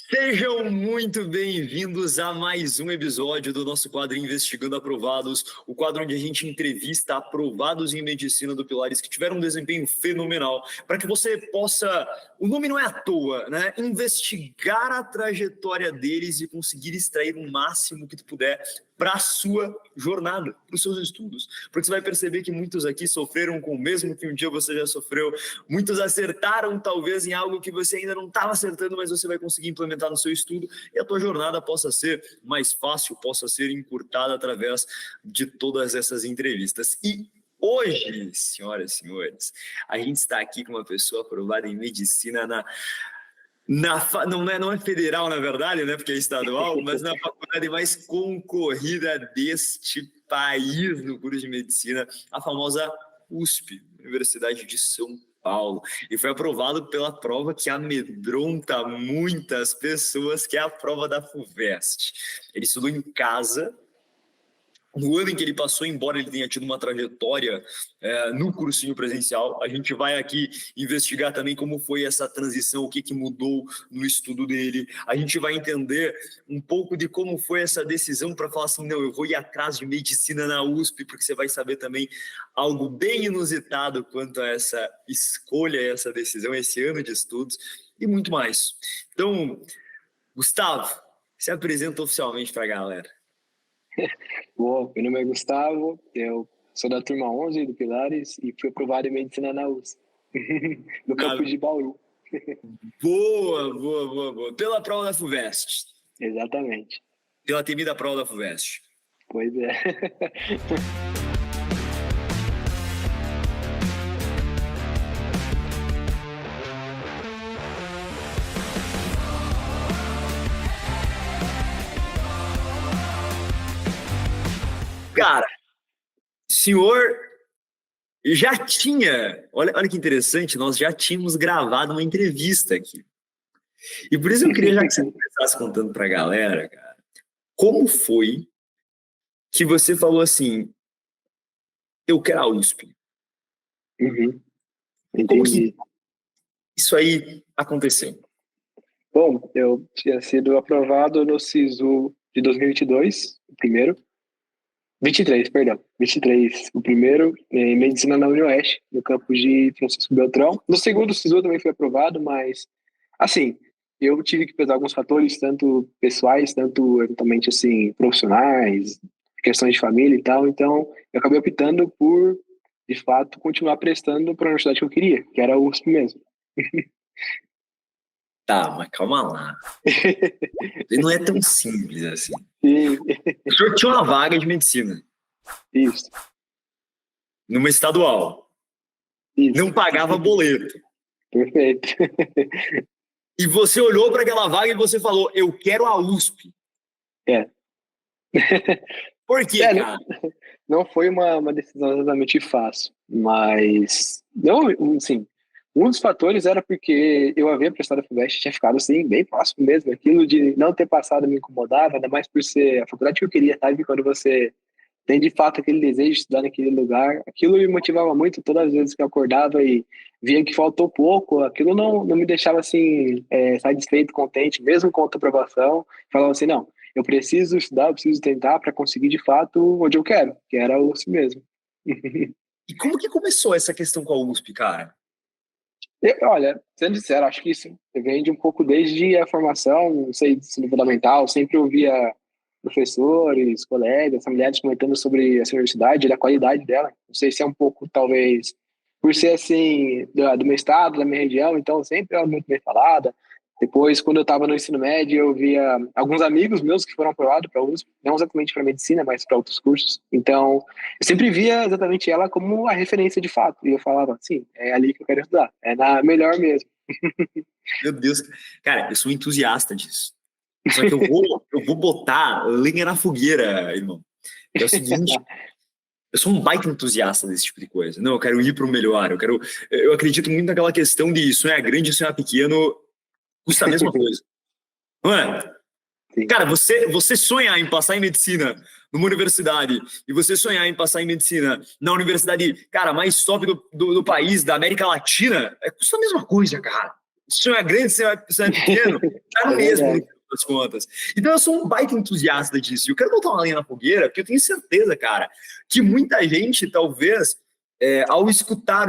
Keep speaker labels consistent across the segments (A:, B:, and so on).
A: Sejam muito bem-vindos a mais um episódio do nosso quadro Investigando Aprovados, o quadro onde a gente entrevista aprovados em medicina do Pilares que tiveram um desempenho fenomenal, para que você possa, o nome não é à toa, né? Investigar a trajetória deles e conseguir extrair o máximo que tu puder para a sua jornada, para os seus estudos. Porque você vai perceber que muitos aqui sofreram com o mesmo que um dia você já sofreu, muitos acertaram talvez em algo que você ainda não estava acertando, mas você vai conseguir implementar no seu estudo e a tua jornada possa ser mais fácil, possa ser encurtada através de todas essas entrevistas. E hoje, senhoras e senhores, a gente está aqui com uma pessoa aprovada em medicina não é federal, na verdade, né, porque é estadual, mas na faculdade mais concorrida deste país no curso de medicina, a famosa USP, Universidade de São Paulo, e foi aprovado pela prova que amedronta muitas pessoas, que é a prova da FUVEST. Ele estudou em casa. No ano em que ele passou, embora ele tenha tido uma trajetória no cursinho presencial, a gente vai aqui investigar também como foi essa transição, o que mudou no estudo dele. A gente vai entender um pouco de como foi essa decisão para falar assim, não, eu vou ir atrás de medicina na USP, porque você vai saber também algo bem inusitado quanto a essa escolha, essa decisão, esse ano de estudos e muito mais. Então, Gustavo, se apresenta oficialmente para a galera.
B: Bom, meu nome é Gustavo, eu sou da turma 11 do Pilares e fui aprovado em medicina na USP, no campus de Bauru.
A: Boa. Pela prova da FUVEST.
B: Exatamente.
A: Pela temida prova da FUVEST.
B: Pois é.
A: Cara, o senhor já tinha... Olha que interessante, nós já tínhamos gravado uma entrevista aqui. E por isso eu queria já que você começasse contando pra galera, cara, como foi que você falou assim, eu quero a USP?
B: Uhum.
A: Como que
B: Entendi.
A: isso aí aconteceu?
B: Bom, eu tinha sido aprovado no SISU de 2022, o primeiro. 23, o primeiro, em medicina na UniOeste, no campus de Francisco Beltrão. No segundo, o SISU também foi aprovado, mas, assim, eu tive que pesar alguns fatores, tanto pessoais, tanto, eventualmente, assim, profissionais, questões de família e tal, então eu acabei optando por, de fato, continuar prestando para a universidade que eu queria, que era a USP mesmo.
A: Tá, mas calma lá. Não é tão simples assim.
B: E,
A: O senhor tinha uma vaga de medicina.
B: isso.
A: Numa estadual.
B: Isso.
A: Não pagava boleto.
B: Perfeito.
A: E você olhou para aquela vaga e você falou, eu quero a USP.
B: É.
A: Por quê, cara?
B: Não foi uma decisão exatamente fácil, mas não, assim, um dos fatores era porque eu havia prestado a FUVEST, tinha ficado assim, bem próximo mesmo, aquilo de não ter passado me incomodava, ainda mais por ser a faculdade que eu queria, sabe? Quando você tem de fato aquele desejo de estudar naquele lugar, aquilo me motivava muito todas as vezes que eu acordava e via que faltou pouco, aquilo não me deixava assim, satisfeito, contente, mesmo com a outra aprovação, falava assim, não, eu preciso estudar, eu preciso tentar para conseguir de fato onde eu quero, que era o USP mesmo.
A: E como que começou essa questão com a USP, cara?
B: Olha, sendo sincero, acho que isso vem de um pouco desde a formação, não sei, ensino fundamental, sempre ouvia professores, colegas, familiares comentando sobre essa universidade, da qualidade dela. Não sei se é um pouco, talvez, por ser assim, do meu estado, da minha região, então sempre era muito bem falada. Depois, quando eu estava no ensino médio, eu via alguns amigos meus que foram aprovados para a USP, não exatamente para medicina, mas para outros cursos. Então, eu sempre via exatamente ela como a referência de fato. E eu falava, sim, é ali que eu quero estudar, é na melhor mesmo.
A: Meu Deus. Cara, eu sou entusiasta disso. Só que eu vou botar lenha na fogueira, irmão. É o seguinte, eu sou um baita entusiasta desse tipo de coisa. Não, eu quero ir para o melhor. Eu acredito muito naquela questão de sonhar grande e sonhar pequeno custa a mesma coisa. Não é?
B: Sim.
A: Cara, você sonhar em passar em medicina numa universidade e você sonhar em passar em medicina na universidade, cara, mais top do país, da América Latina, custa a mesma coisa, cara. sonho é grande, sonho é pequeno, tá no mesmo, no fim das contas. Então eu sou um baita entusiasta disso. E eu quero botar uma lenha na fogueira, porque eu tenho certeza, cara, que muita gente, talvez, ao escutar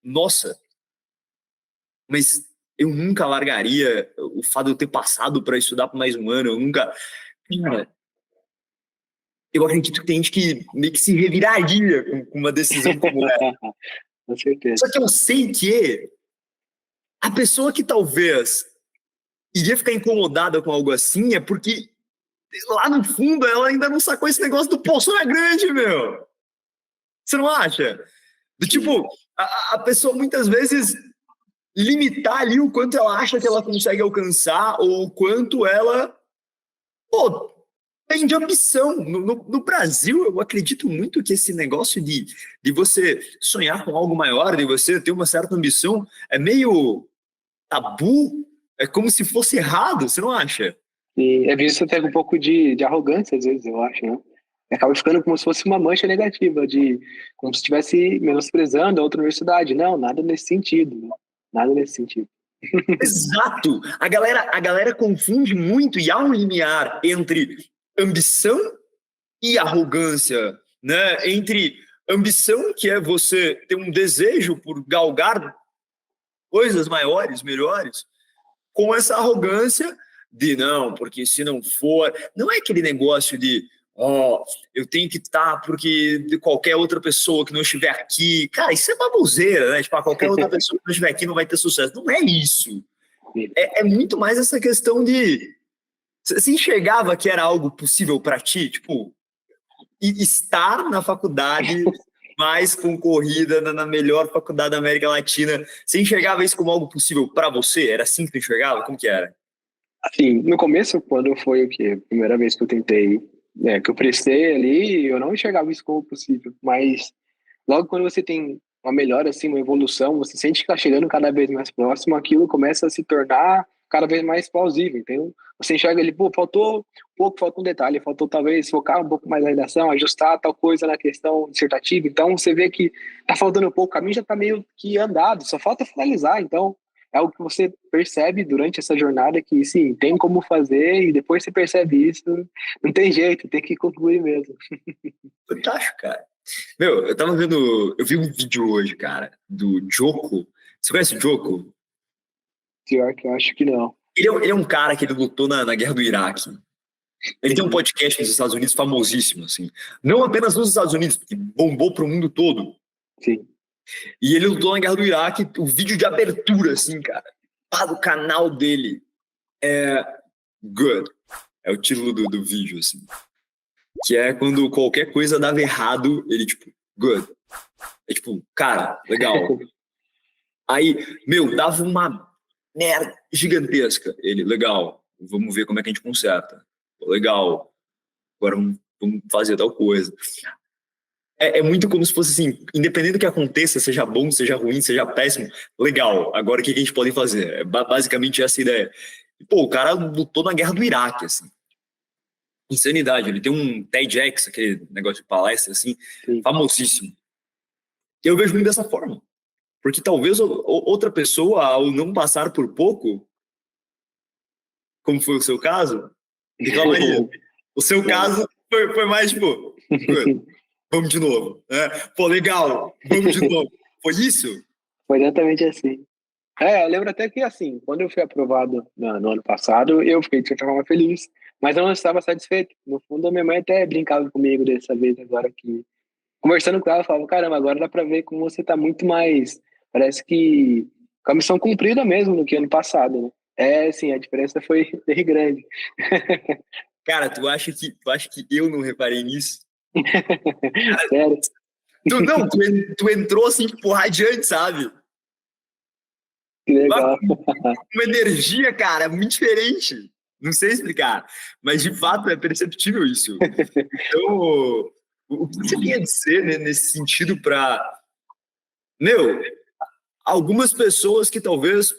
A: nossa, mas eu nunca largaria o fato de eu ter passado para estudar por mais um ano, eu nunca... Cara, eu acredito que tem gente que meio que se reviraria com uma decisão como essa.
B: Com certeza.
A: Só que eu sei que a pessoa que talvez iria ficar incomodada com algo assim é porque lá no fundo ela ainda não sacou esse negócio do pô, sonho é grande, meu. Você não acha? Do tipo, a pessoa muitas vezes limitar ali o quanto ela acha que ela consegue alcançar ou o quanto ela, pô, tem de ambição. No Brasil, eu acredito muito que esse negócio de você sonhar com algo maior, de você ter uma certa ambição, é meio tabu, é como se fosse errado, você não acha?
B: E é visto até com um pouco de arrogância, às vezes, eu acho, né? Acaba ficando como se fosse uma mancha negativa, como se estivesse menosprezando a outra universidade. Não, nada nesse sentido, né? Nada nesse sentido.
A: Exato! A galera confunde muito e há um limiar entre ambição e arrogância, né? Entre ambição, que é você ter um desejo por galgar coisas maiores, melhores, com essa arrogância de não, porque se não for... Não é aquele negócio de eu tenho que estar porque de qualquer outra pessoa que não estiver aqui... Cara, isso é baboseira, né? Tipo, qualquer outra pessoa que não estiver aqui não vai ter sucesso. Não é isso. É muito mais essa questão de... Você enxergava que era algo possível para ti? Tipo, estar na faculdade mais concorrida, na melhor faculdade da América Latina, você enxergava isso como algo possível para você? Era assim que tu enxergava? Como que era?
B: Assim, no começo, quando foi a primeira vez que eu tentei, que eu prestei ali, eu não enxergava isso como possível, mas logo quando você tem uma melhora, assim, uma evolução, você sente que está chegando cada vez mais próximo, aquilo começa a se tornar cada vez mais plausível, entendeu? Você enxerga ali, pô, faltou um pouco, falta um detalhe, faltou talvez focar um pouco mais na redação, ajustar tal coisa na questão dissertativa, então você vê que tá faltando um pouco, o caminho já tá meio que andado, só falta finalizar, então é algo que você percebe durante essa jornada que, sim, tem como fazer e depois você percebe isso, não tem jeito, tem que concluir mesmo.
A: Fantástico, cara. Meu, eu vi um vídeo hoje, cara, do Joko. Você conhece o Joko?
B: Pior que eu acho que não.
A: Ele é um cara que ele lutou na guerra do Iraque. Ele tem um podcast nos Estados Unidos famosíssimo, assim. Não apenas nos Estados Unidos, que bombou pro mundo todo.
B: Sim.
A: E ele lutou na guerra do Iraque, o vídeo de abertura, assim, cara, do canal dele é Good. É o título do vídeo, assim. Que é quando qualquer coisa dava errado, ele, tipo, Good. É tipo, cara, legal. Aí, meu, dava uma merda gigantesca. Ele, legal, vamos ver como é que a gente conserta. Legal, agora vamos fazer tal coisa. É muito como se fosse assim, independente do que aconteça, seja bom, seja ruim, seja péssimo, legal, agora o que a gente pode fazer? É basicamente essa ideia. E, pô, o cara lutou na guerra do Iraque, assim. Insanidade, ele tem um TEDx, aquele negócio de palestra, assim,
B: Sim.
A: famosíssimo. Eu vejo muito dessa forma. Porque talvez outra pessoa, ao não passar por pouco, como foi o seu caso, reclamaria. O seu caso foi mais, tipo, vamos de novo. Né? Pô, legal, vamos de novo. Foi isso?
B: Foi exatamente assim. Eu lembro até que, assim, quando eu fui aprovado no ano passado, eu fiquei, de certa forma, feliz, mas eu não estava satisfeito. No fundo, a minha mãe até brincava comigo dessa vez, agora que... Conversando com ela, eu falava, caramba, agora dá pra ver como você tá muito mais... Parece que com a missão cumprida mesmo do que ano passado, né? Sim, a diferença foi bem grande.
A: Cara, tu acha que eu não reparei nisso? Cara,
B: Sério.
A: tu entrou assim, tipo, radiante, sabe?
B: Que legal.
A: Uma energia, cara, muito diferente. Não sei explicar, mas de fato é perceptível isso. Então, o que você tem a dizer, né, nesse sentido para... Meu, algumas pessoas que talvez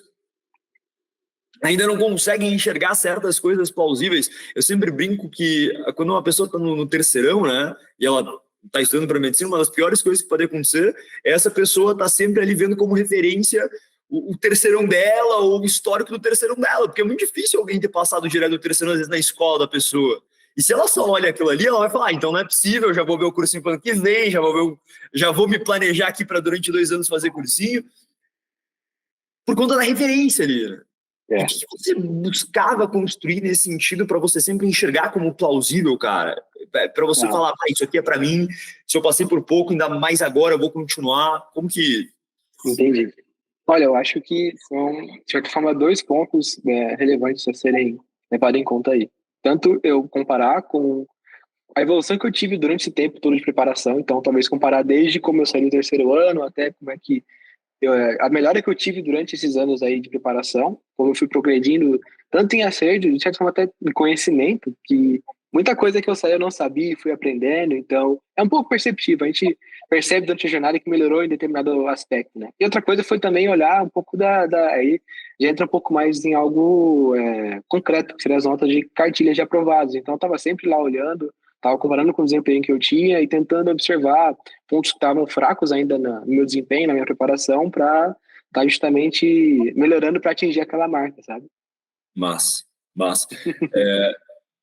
A: ainda não conseguem enxergar certas coisas plausíveis. Eu sempre brinco que quando uma pessoa está no terceirão, né, e ela está estudando para medicina, uma das piores coisas que pode acontecer é essa pessoa estar sempre ali vendo como referência o terceirão dela ou o histórico do terceirão dela, porque é muito difícil alguém ter passado direto do terceirão, às vezes, na escola da pessoa. E se ela só olha aquilo ali, ela vai falar, então não é possível, já vou ver o cursinho para ano que vem, já vou me planejar aqui para durante 2 anos fazer cursinho, por conta da referência ali, né? E o que você buscava construir nesse sentido para você sempre enxergar como plausível, cara? Para você falar, isso aqui é para mim, se eu passei por pouco, ainda mais agora, eu vou continuar. Como que...
B: Entendi. Olha, eu acho que são, de certa forma, 2 pontos relevantes a serem levados em conta aí. Tanto eu comparar com a evolução que eu tive durante esse tempo todo de preparação, então talvez comparar desde como eu saí do terceiro ano até como é que a melhora que eu tive durante esses anos aí de preparação, como eu fui progredindo, tanto em acerto, de certa forma até em conhecimento, que muita coisa que eu saí eu não sabia e fui aprendendo, então é um pouco perceptível, a gente percebe durante a jornada que melhorou em determinado aspecto, né? E outra coisa foi também olhar um pouco aí já entra um pouco mais em algo concreto, que seria as notas de cartilha de aprovados, então eu estava sempre lá olhando, estava comparando com o desempenho que eu tinha e tentando observar pontos que estavam fracos ainda no meu desempenho, na minha preparação, para estar justamente melhorando para atingir aquela marca, sabe?
A: Massa.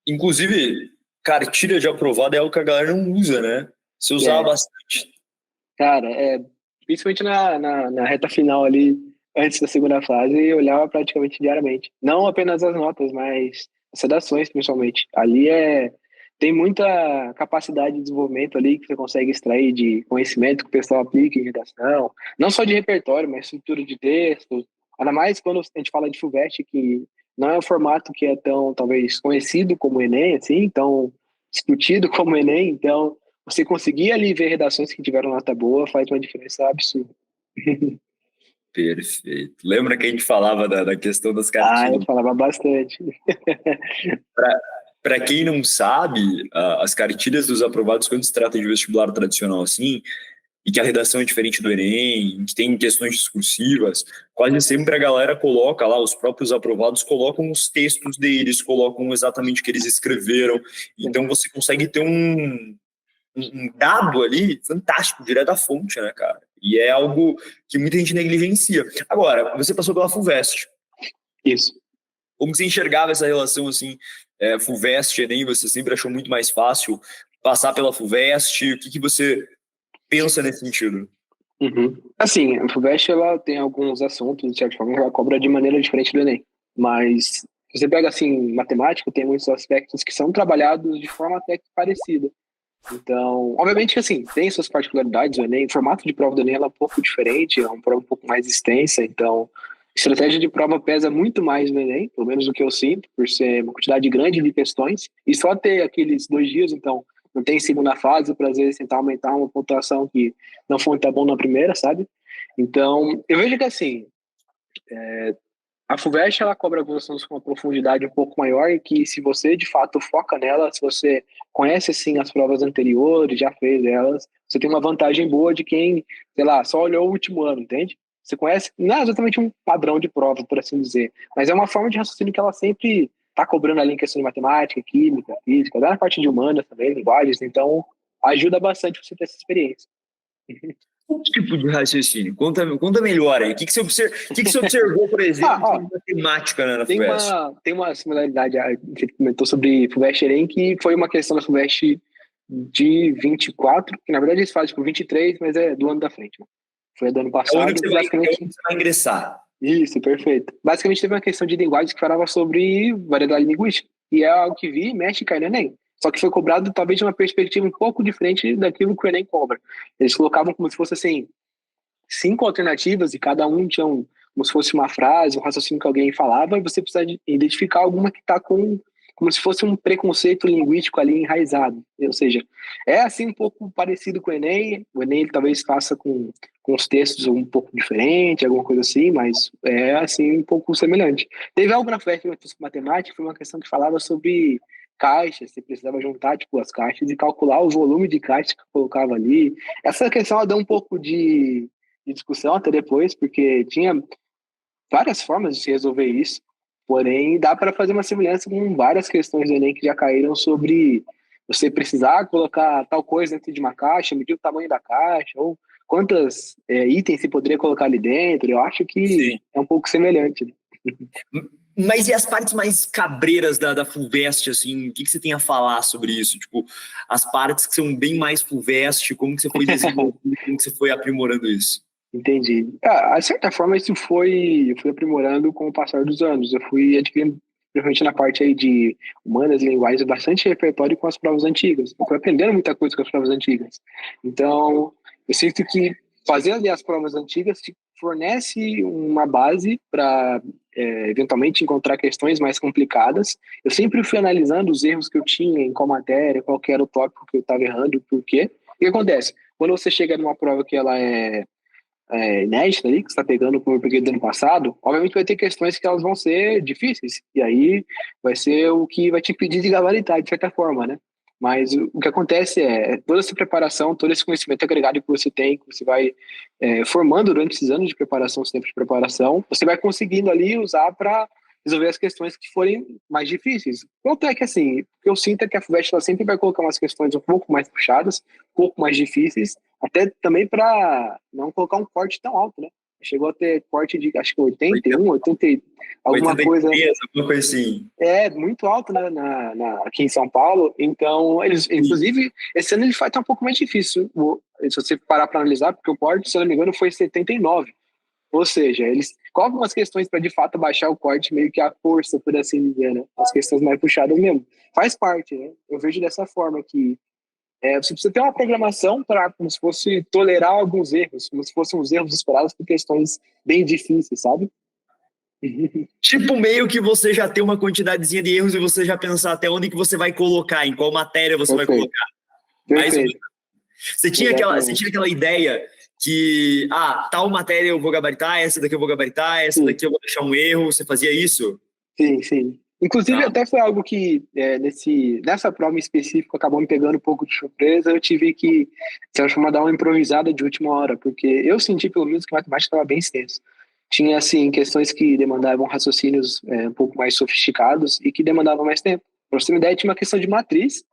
A: Inclusive, cartilha de aprovado é algo que a galera não usa, né? Você usava bastante.
B: Cara, principalmente na reta final ali, antes da segunda fase, eu olhava praticamente diariamente. Não apenas as notas, mas as redações, principalmente. Ali tem muita capacidade de desenvolvimento ali que você consegue extrair de conhecimento que o pessoal aplica em redação, não só de repertório, mas estrutura de texto. Ainda mais quando a gente fala de FUVEST, que não é um formato que é tão, talvez, conhecido como o Enem, assim, tão discutido como o Enem, então você conseguir ali ver redações que tiveram nota boa faz uma diferença absurda.
A: Perfeito. Lembra que a gente falava da questão das cartilhas?
B: Eu falava bastante.
A: Para quem não sabe, as cartilhas dos aprovados, quando se trata de vestibular tradicional assim, e que a redação é diferente do Enem, que tem questões discursivas, quase sempre a galera coloca lá, os próprios aprovados colocam os textos deles, colocam exatamente o que eles escreveram. Então você consegue ter um dado ali fantástico, direto da fonte, né, cara? E é algo que muita gente negligencia. Agora, você passou pela FUVEST.
B: Isso.
A: Como você enxergava essa relação, assim, FUVEST, Enem, você sempre achou muito mais fácil passar pela FUVEST? O que você pensa nesse sentido?
B: Uhum. Assim, a FUVEST, ela tem alguns assuntos, de certa forma, ela cobra de maneira diferente do Enem. Mas, se você pega, assim, matemática, tem muitos aspectos que são trabalhados de forma até que parecida. Então, obviamente que, assim, tem suas particularidades, o Enem, o formato de prova do Enem ela é um pouco diferente, é uma prova um pouco mais extensa, então, estratégia de prova pesa muito mais no Enem, pelo menos o que eu sinto, por ser uma quantidade grande de questões, e só ter aqueles 2 dias, então, não tem segunda fase para, às vezes, tentar aumentar uma pontuação que não foi tão bom na primeira, sabe? Então, eu vejo que, assim, a FUVEST, ela cobra alguns assuntos com uma profundidade um pouco maior e que, se você, de fato, foca nela, se você conhece, assim, as provas anteriores, já fez elas, você tem uma vantagem boa de quem, sei lá, só olhou o último ano, entende? Você conhece, não é exatamente um padrão de prova, por assim dizer, mas é uma forma de raciocínio que ela sempre está cobrando ali em questão de matemática, química, física, na parte de humanas também, linguagens, então ajuda bastante você ter essa experiência.
A: Que tipo de raciocínio? Conta melhor aí. O que você observou, por exemplo, em matemática, né, na FUVEST?
B: Tem uma similaridade, você comentou sobre FUVEST Enem, que foi uma questão da FUVEST de 24, que na verdade eles fazem tipo 23, mas é do ano da frente, né? Foi do ano
A: É o ano
B: passado,
A: que
B: basicamente.
A: você vai ingressar.
B: Isso, perfeito. Basicamente teve uma questão de linguagens que falava sobre variedade linguística, e é algo que vi e mexe e cai no Enem. Só que foi cobrado talvez de uma perspectiva um pouco diferente daquilo que o Enem cobra. Eles colocavam como se fosse assim, 5 alternativas e cada um tinha como se fosse uma frase, um raciocínio que alguém falava, e você precisa identificar alguma que está como se fosse um preconceito linguístico ali enraizado. Ou seja, é assim um pouco parecido com o Enem. O Enem ele talvez faça com os textos um pouco diferente, alguma coisa assim, mas é assim um pouco semelhante. Teve algo na FUVEST que eu fiz com matemática, foi uma questão que falava sobre caixas, você precisava juntar tipo as caixas e calcular o volume de caixas que eu colocava ali. Essa questão ela deu um pouco de discussão até depois, porque tinha várias formas de se resolver isso, porém dá para fazer uma semelhança com várias questões do Enem que já caíram sobre você precisar colocar tal coisa dentro de uma caixa, medir o tamanho da caixa, ou quantas itens se poderia colocar ali dentro. Eu acho que
A: Sim.
B: é um pouco semelhante, né?
A: Mas e as partes mais cabreiras da FUVEST, assim, o que você tem a falar sobre isso? Tipo, as partes que são bem mais FUVEST, como que você foi desenvolvendo, como que você foi aprimorando isso?
B: Entendi. De certa forma, isso fui aprimorando com o passar dos anos. Eu fui adquirindo, principalmente na parte aí de humanas e linguagens, bastante repertório com as provas antigas. Eu fui aprendendo muita coisa com as provas antigas. Então, eu sinto que fazer ali as provas antigas te fornece uma base para, eventualmente, encontrar questões mais complicadas. Eu sempre fui analisando os erros que eu tinha em qual matéria, qual que era o tópico que eu estava errando, por quê. O que acontece? Quando você chega numa prova que ela é inédita ali, que você está pegando como eu peguei do ano passado, obviamente vai ter questões que elas vão ser difíceis, e aí vai ser o que vai te impedir de gabaritar, de certa forma, né? Mas o que acontece toda essa preparação, todo esse conhecimento agregado que você tem, que você vai formando durante esses anos de preparação, esse tempo de preparação, você vai conseguindo ali usar para resolver as questões que forem mais difíceis. Quanto é que, assim, o que eu sinto é que a FUVEST ela sempre vai colocar umas questões um pouco mais puxadas, um pouco mais difíceis, até também para não colocar um corte tão alto, né? Chegou a ter corte de, acho que 81, 80, alguma
A: 83,
B: coisa.
A: alguma coisa assim.
B: Muito alto, né, aqui em São Paulo. Então, eles, inclusive, esse ano ele vai estar um pouco mais difícil. Se você parar para analisar, porque o corte, se eu não me engano, foi 79. Ou seja, eles colocam umas questões para de fato baixar o corte meio que à força, por assim dizer, né? As questões mais puxadas mesmo. Faz parte, né? Eu vejo dessa forma que você precisa ter uma programação para, como se fosse tolerar alguns erros, como se fossem os erros esperados por questões bem difíceis, sabe?
A: Tipo, meio que você já tem uma quantidadezinha de erros e você já pensar até onde que você vai colocar, em qual matéria você vai
B: Perfeito.
A: colocar.
B: Perfeito.
A: Você tinha aquela ideia que, tal matéria eu vou gabaritar, essa daqui eu vou gabaritar, essa daqui eu vou deixar um erro, você fazia isso?
B: Sim, sim. Inclusive, até foi algo que, nessa prova em específico, acabou me pegando um pouco de surpresa. Eu tive que, de certa forma, dar uma improvisada de última hora, porque eu senti, pelo menos, que a matemática estava bem extensa. Tinha, assim, questões que demandavam raciocínios um pouco mais sofisticados e que demandavam mais tempo. Para você ter uma ideia, tinha uma questão de matriz.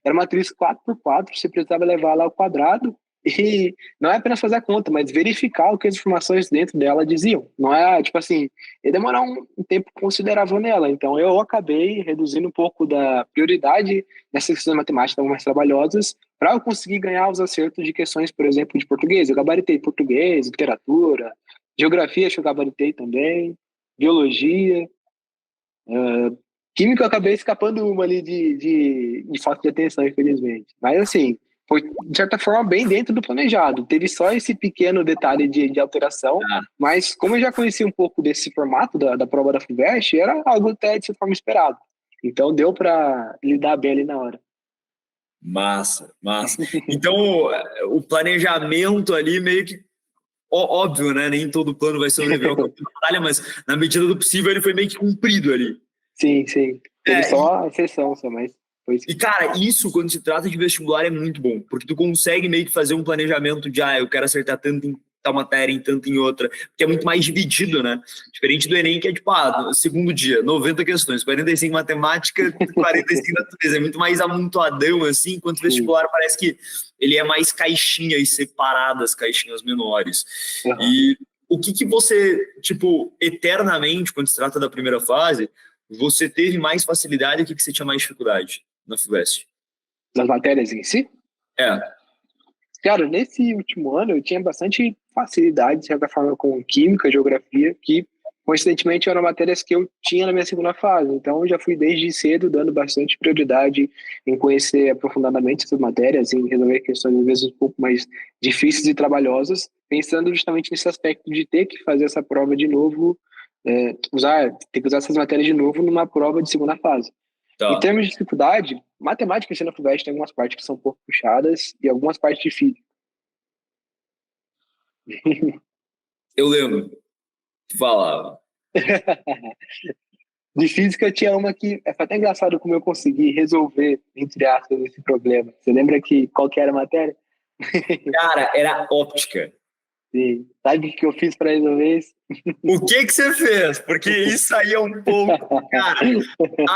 B: Era uma matriz 4x4, você precisava levar lá ao quadrado e não é apenas fazer a conta, mas verificar o que as informações dentro dela diziam. Não é, tipo assim, ia demorar um tempo considerável nela. Então, eu acabei reduzindo um pouco da prioridade nessas questões matemáticas mais trabalhosas para eu conseguir ganhar os acertos de questões, por exemplo, de português. Eu gabaritei português, literatura, geografia, acho que eu gabaritei também, biologia, química, eu acabei escapando uma ali de falta de atenção, infelizmente. Mas, assim, foi, de certa forma, bem dentro do planejado. Teve só esse pequeno detalhe de alteração, mas como eu já conhecia um pouco desse formato da prova da FUVEST, era algo até de certa forma esperado. Então, deu para lidar bem ali na hora.
A: Massa, massa. Então, o planejamento ali meio que óbvio, né? Nem todo plano vai sobreviver ao campo de batalha, mas na medida do possível ele foi meio que cumprido ali.
B: Sim, sim. Teve só a exceção, mas foi isso.
A: E, cara, isso, quando se trata de vestibular, é muito bom, porque tu consegue meio que fazer um planejamento de, eu quero acertar tanto em tal matéria, em tanto em outra, porque é muito mais dividido, né? Diferente do Enem, que é tipo, segundo dia, 90 questões, 45 matemática, 45 natureza, é muito mais amontoadão, assim, enquanto o vestibular parece que ele é mais caixinhas separadas, caixinhas menores.
B: Uhum.
A: E o que você, tipo, eternamente, quando se trata da primeira fase, você teve mais facilidade, o que você tinha mais dificuldade na FUVEST?
B: Das matérias em si? Cara, nesse último ano eu tinha bastante facilidade, de certa forma, com química, geografia, que coincidentemente eram matérias que eu tinha na minha segunda fase. Então eu já fui desde cedo dando bastante prioridade em conhecer aprofundadamente essas matérias, em resolver questões às vezes um pouco mais difíceis e trabalhosas, pensando justamente nesse aspecto de ter que fazer essa prova de novo, ter que usar essas matérias de novo numa prova de segunda fase. Em termos de dificuldade, matemática e na FUVEST tem algumas partes que são um pouco puxadas e algumas partes de física.
A: Eu lembro. Falava.
B: De física tinha uma que foi até engraçado como eu consegui resolver, entre aspas, esse problema. Você lembra qual que era a matéria?
A: Cara, era óptica.
B: Sim. Sabe o que eu fiz para resolver isso?
A: O que você fez? Porque isso aí é um pouco... Cara,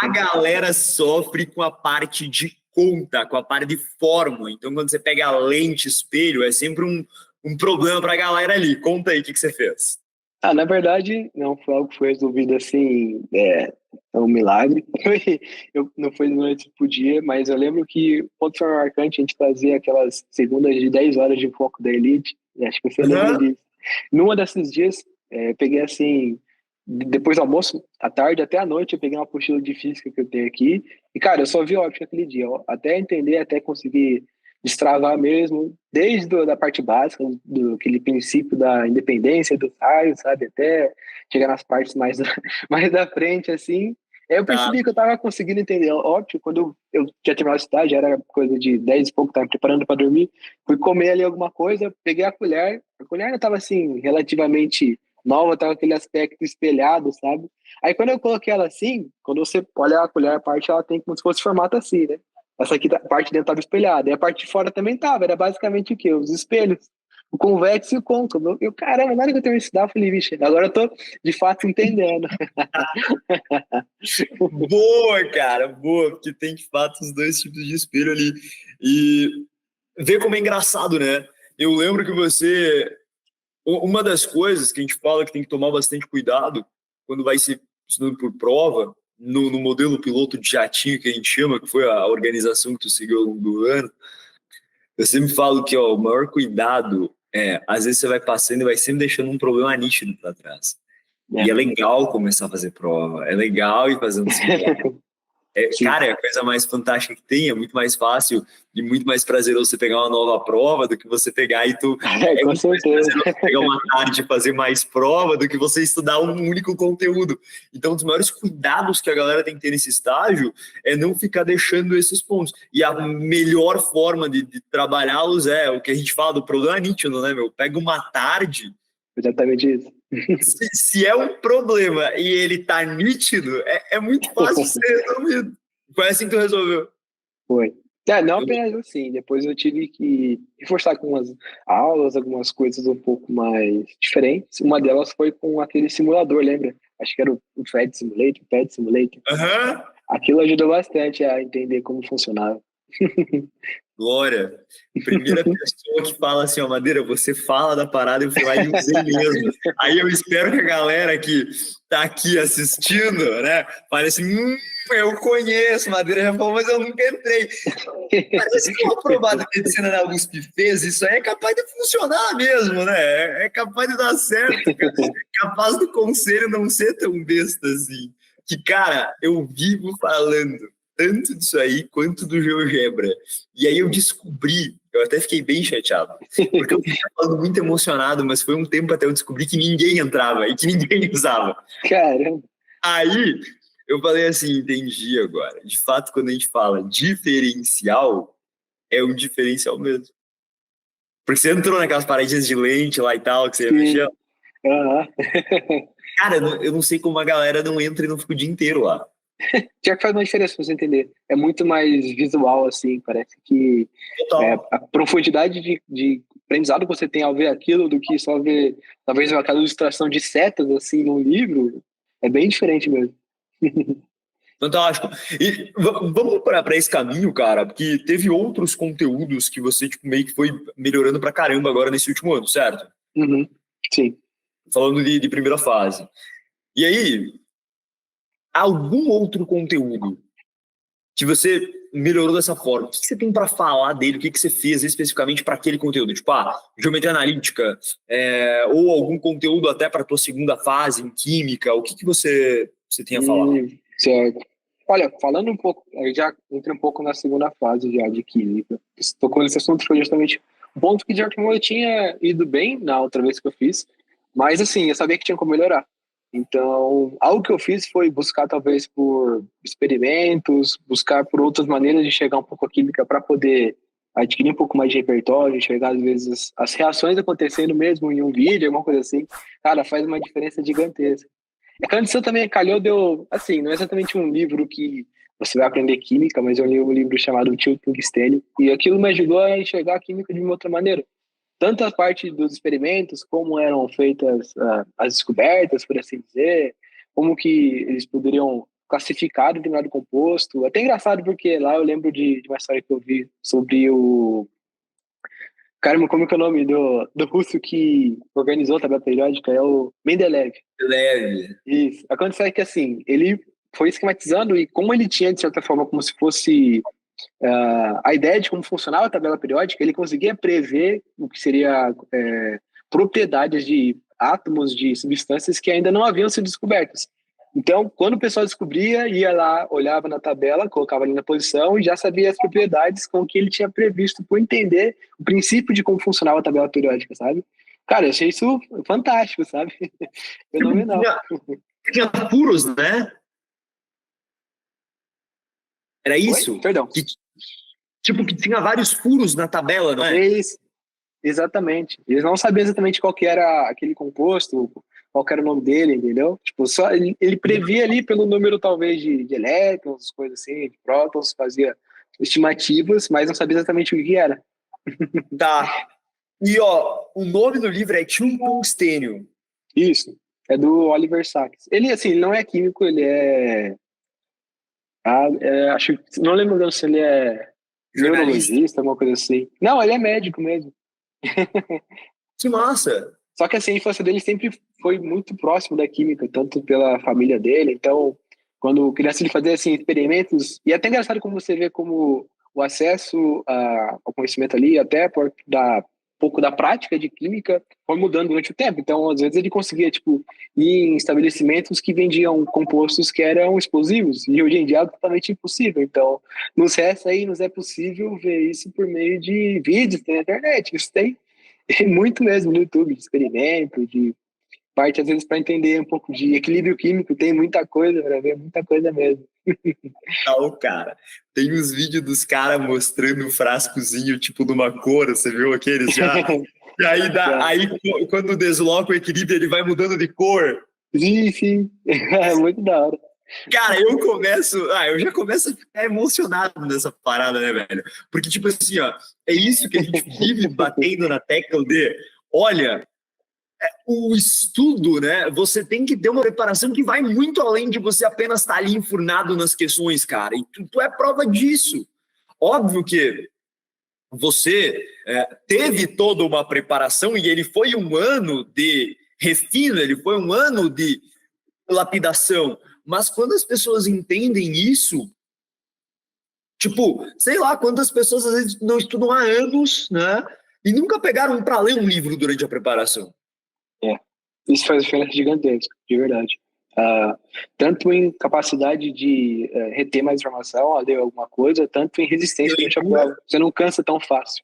A: a galera sofre com a parte de conta, com a parte de fórmula. Então, quando você pega a lente, espelho, é sempre um problema pra galera ali. Conta aí o que você fez.
B: Na verdade, não foi algo que foi resolvido assim, é um milagre. Não foi de noite pro dia, mas eu lembro que o ponto foi marcante, a gente fazia aquelas segundas de 10 horas de foco da Elite, acho que você lembra disso. Numa desses dias, peguei assim, depois do almoço, à tarde até à noite, eu peguei uma apostila de física que eu tenho aqui, e cara, eu só vi óptica aquele dia, ó, até entender, até conseguir destravar mesmo, desde da parte básica, do aquele princípio da independência dos raios, sabe, até chegar nas partes mais, mais da frente, assim. Aí eu
A: Tá.
B: percebi que eu tava conseguindo entender. Óbvio, quando eu tinha terminado a cidade, era coisa de 10 e pouco, tava preparando para dormir, fui comer ali alguma coisa, peguei a colher ainda tava assim, relativamente nova, tava aquele aspecto espelhado, sabe? Aí quando eu coloquei ela assim, quando você olha a colher, a parte, ela tem como se fosse formato assim, né? Essa aqui, a parte de dentro estava espelhada, e a parte de fora também estava. Era basicamente o quê? Os espelhos. O convexo e o côncavo. Eu, caramba, na hora que eu tenho isso, eu falei, vixe, agora eu tô de fato entendendo.
A: Boa, cara, boa, porque tem de fato os dois tipos de espelho ali. E ver como é engraçado, né? Eu lembro que você. Uma das coisas que a gente fala que tem que tomar bastante cuidado quando vai se estudando por prova, no modelo piloto de jatinho que a gente chama, que foi a organização que tu seguiu ao longo do ano, eu sempre falo que ó, o maior cuidado às vezes você vai passando e vai sempre deixando um problema nítido para trás. E é legal começar a fazer prova, é legal ir fazendo simulado. Cara, é a coisa mais fantástica que tem, é muito mais fácil e muito mais prazeroso você pegar uma nova prova do que você pegar e tu...
B: Com
A: muito mais
B: certeza.
A: prazeroso pegar uma tarde e fazer mais prova do que você estudar um único conteúdo. Então, um dos maiores cuidados que a galera tem que ter nesse estágio é não ficar deixando esses pontos. E a melhor forma de trabalhá-los é o que a gente fala do problema nítido, né, meu? Pega uma tarde...
B: Exatamente isso.
A: Se é um problema e ele tá nítido, é muito fácil ser resolvido. Foi assim que tu resolveu.
B: Foi. Não apenas assim, depois eu tive que reforçar com algumas aulas, algumas coisas um pouco mais diferentes. Uma delas foi com aquele simulador, lembra? Acho que era o Fed Simulator, o Pad Simulator.
A: Uhum.
B: Aquilo ajudou bastante a entender como funcionava.
A: Glória, primeira pessoa que fala assim, ó, Madeira, você fala da parada, eu fui lá e usei mesmo. Aí eu espero que a galera que tá aqui assistindo, né, fale assim, eu conheço, Madeira já falou, mas eu nunca entrei. Parece que o aprovado de medicina da USP fez, isso aí é capaz de funcionar mesmo, né? É capaz de dar certo, cara. É capaz do conselho não ser tão besta assim. Que, cara, eu vivo falando tanto disso aí quanto do GeoGebra. E aí eu descobri, eu até fiquei bem chateado, porque eu estava falando muito emocionado, mas foi um tempo até eu descobri que ninguém entrava e que ninguém usava.
B: Caramba.
A: Aí eu falei assim, entendi agora. De fato, quando a gente fala diferencial, é um diferencial mesmo. Porque você entrou naquelas paradinhas de lente lá e tal, que você ia mexer.
B: Uhum.
A: Cara, eu não sei como a galera não entra e não fica o dia inteiro lá.
B: Já que faz uma diferença pra você entender. É muito mais visual, assim, parece que a profundidade de aprendizado que você tem ao ver aquilo do que só ver, talvez, aquela ilustração de setas, assim, num livro, é bem diferente mesmo.
A: Fantástico. E vamos para esse caminho, cara, porque teve outros conteúdos que você tipo, meio que foi melhorando pra caramba agora nesse último ano, certo?
B: Uhum. Sim.
A: Falando de primeira fase. E aí, algum outro conteúdo que você melhorou dessa forma? O que você tem para falar dele? O que você fez especificamente para aquele conteúdo? Tipo, geometria analítica, ou algum conteúdo até para a tua segunda fase em química? O que você tem a falar?
B: Certo. Olha, falando um pouco, aí já entra um pouco na segunda fase já de química. Você tocou nesse assunto, foi justamente um ponto que de certo modo eu tinha ido bem na outra vez que eu fiz, mas assim, eu sabia que tinha como melhorar. Então, algo que eu fiz foi buscar talvez por experimentos, buscar por outras maneiras de chegar um pouco à química para poder adquirir um pouco mais de repertório, enxergar às vezes as reações acontecendo mesmo em um vídeo, alguma coisa assim. Cara, faz uma diferença gigantesca. A condição também calhou, deu, assim, não é exatamente um livro que você vai aprender química, mas eu li um livro chamado Tio Tungstênio, e aquilo me ajudou a enxergar a química de uma outra maneira. Tanto a parte dos experimentos, como eram feitas as descobertas, por assim dizer, como que eles poderiam classificar determinado composto. Até engraçado porque lá eu lembro de uma história que eu vi sobre o... Caramba, como que é o nome do russo que organizou a tabela periódica? É o Mendeleev.
A: Leve.
B: Isso. Acontece que, assim, ele foi esquematizando e como ele tinha, de certa forma, como se fosse a ideia de como funcionava a tabela periódica, ele conseguia prever o que seria propriedades de átomos, de substâncias que ainda não haviam sido descobertas. Então, quando o pessoal descobria, ia lá, olhava na tabela, colocava ali na posição e já sabia as propriedades com que ele tinha previsto por entender o princípio de como funcionava a tabela periódica, sabe? Cara, eu achei isso fantástico, sabe?
A: Tipo,
B: Fenomenal.
A: tinha furos, né? Era
B: Oi?
A: isso?
B: Perdão.
A: Que, tipo, que tinha vários furos na tabela, não é?
B: É isso. Exatamente. Eles não sabiam exatamente qual que era aquele composto, qual que era o nome dele, entendeu? Tipo, só ele previa ali pelo número talvez de elétrons, coisas assim, de prótons, fazia estimativas, mas não sabia exatamente o que era.
A: Tá. E, ó, o nome do livro é Tungstênio.
B: Isso. É do Oliver Sacks. Ele, assim, ele não é químico, ele acho, não lembro se ele é
A: Jornalista.
B: neurologista, alguma coisa assim. Não, ele é médico mesmo.
A: Que massa.
B: Só que assim, a infância dele sempre foi muito próximo da química, tanto pela família dele. Então, quando criança, ele fazia assim, experimentos. E é até engraçado como você vê como o acesso ao conhecimento ali, até por da pouco da prática de química, foi mudando durante o tempo. Então, às vezes, ele conseguia tipo, ir em estabelecimentos que vendiam compostos que eram explosivos. E hoje em dia é totalmente impossível. Então, nos resta aí, nos é possível ver isso por meio de vídeos, tem na internet. Isso tem muito mesmo no YouTube, de experimento, de parte, às vezes, para entender um pouco de equilíbrio químico, tem muita coisa para ver, muita coisa mesmo.
A: Não, cara. Tem uns vídeos dos caras mostrando um frascozinho, tipo, de uma cor, você viu aqueles já? E aí, quando desloca o equilíbrio, ele vai mudando de cor.
B: Sim, sim. É muito da hora.
A: Cara, eu já começo a ficar emocionado nessa parada, né, velho? Porque, tipo assim, ó, é isso que a gente vive batendo na tecla de, olha, o estudo, né? Você tem que ter uma preparação que vai muito além de você apenas estar ali enfurnado nas questões, cara. E tu é prova disso. Óbvio que você teve toda uma preparação e ele foi um ano de refino, ele foi um ano de lapidação. Mas quando as pessoas entendem isso, tipo, sei lá quantas pessoas às vezes não estudam há anos, né? E nunca pegaram para ler um livro durante a preparação.
B: É. Isso faz diferença gigantesca, de verdade. Ah, tanto em capacidade de reter mais informação, ler alguma coisa, tanto em
A: E
B: resistência durante a
A: leitura,
B: prova. Você não cansa tão fácil.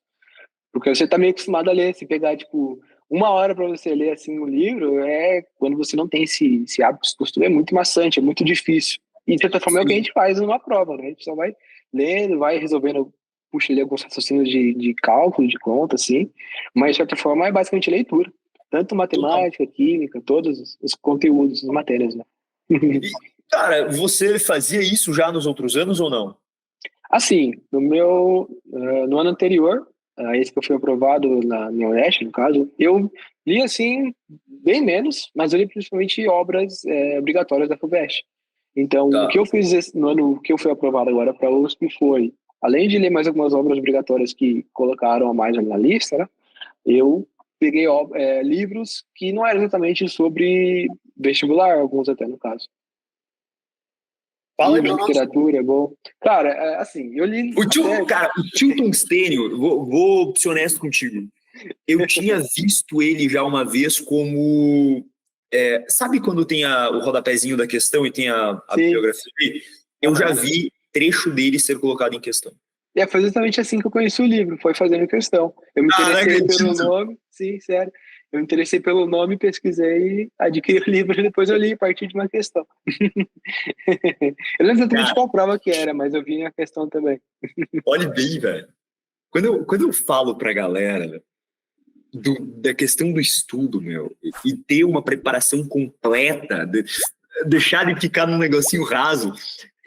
B: Porque você tá meio acostumado a ler, se pegar, tipo, uma hora para você ler, assim, um livro, quando você não tem esse hábito, esse costume, é muito maçante, é muito difícil. E, de certa forma, é o que a
A: sim.
B: gente faz numa prova, né? A gente só vai lendo, vai resolvendo, puxa ali alguns raciocínios de cálculo, de conta, assim, mas, de certa forma, é basicamente leitura. Tanto
A: Total.
B: matemática, química, todos os conteúdos, as matérias, né?
A: E, cara, você fazia isso já nos outros anos ou não?
B: Assim, no ano anterior, esse que eu fui aprovado na Nordeste, no caso, eu li, assim, bem menos, mas eu li principalmente obras obrigatórias da FUVEST. Então, o que
A: Tá.
B: eu fiz no ano que eu fui aprovado agora para a USP foi, além de ler mais algumas obras obrigatórias que colocaram a mais na lista, né, eu peguei livros que não eram exatamente sobre vestibular, alguns até no caso.
A: Fala aí
B: Livros
A: pra
B: de
A: nós.
B: literatura, é bom. Cara, assim, eu li até.
A: Cara, o tio Tungstênio, vou ser honesto contigo. Eu tinha visto ele já uma vez como. Sabe quando tem o rodapézinho da questão e tem a
B: Sim.
A: bibliografia dele? Eu já
B: Aham.
A: vi trecho dele ser colocado em questão.
B: E foi exatamente assim que eu conheci o livro, foi fazendo questão. Eu me
A: Ah, não
B: interessei pelo
A: acredito.
B: nome, sim, sério. Eu me interessei pelo nome, pesquisei, adquiri o livro e depois eu li a partir de uma questão. Eu não lembro exatamente
A: Cara,
B: qual prova que era, mas eu vi a questão também.
A: olhe bem, velho. Quando eu falo pra galera da questão do estudo, meu, e ter uma preparação completa, deixar de ficar num negocinho raso.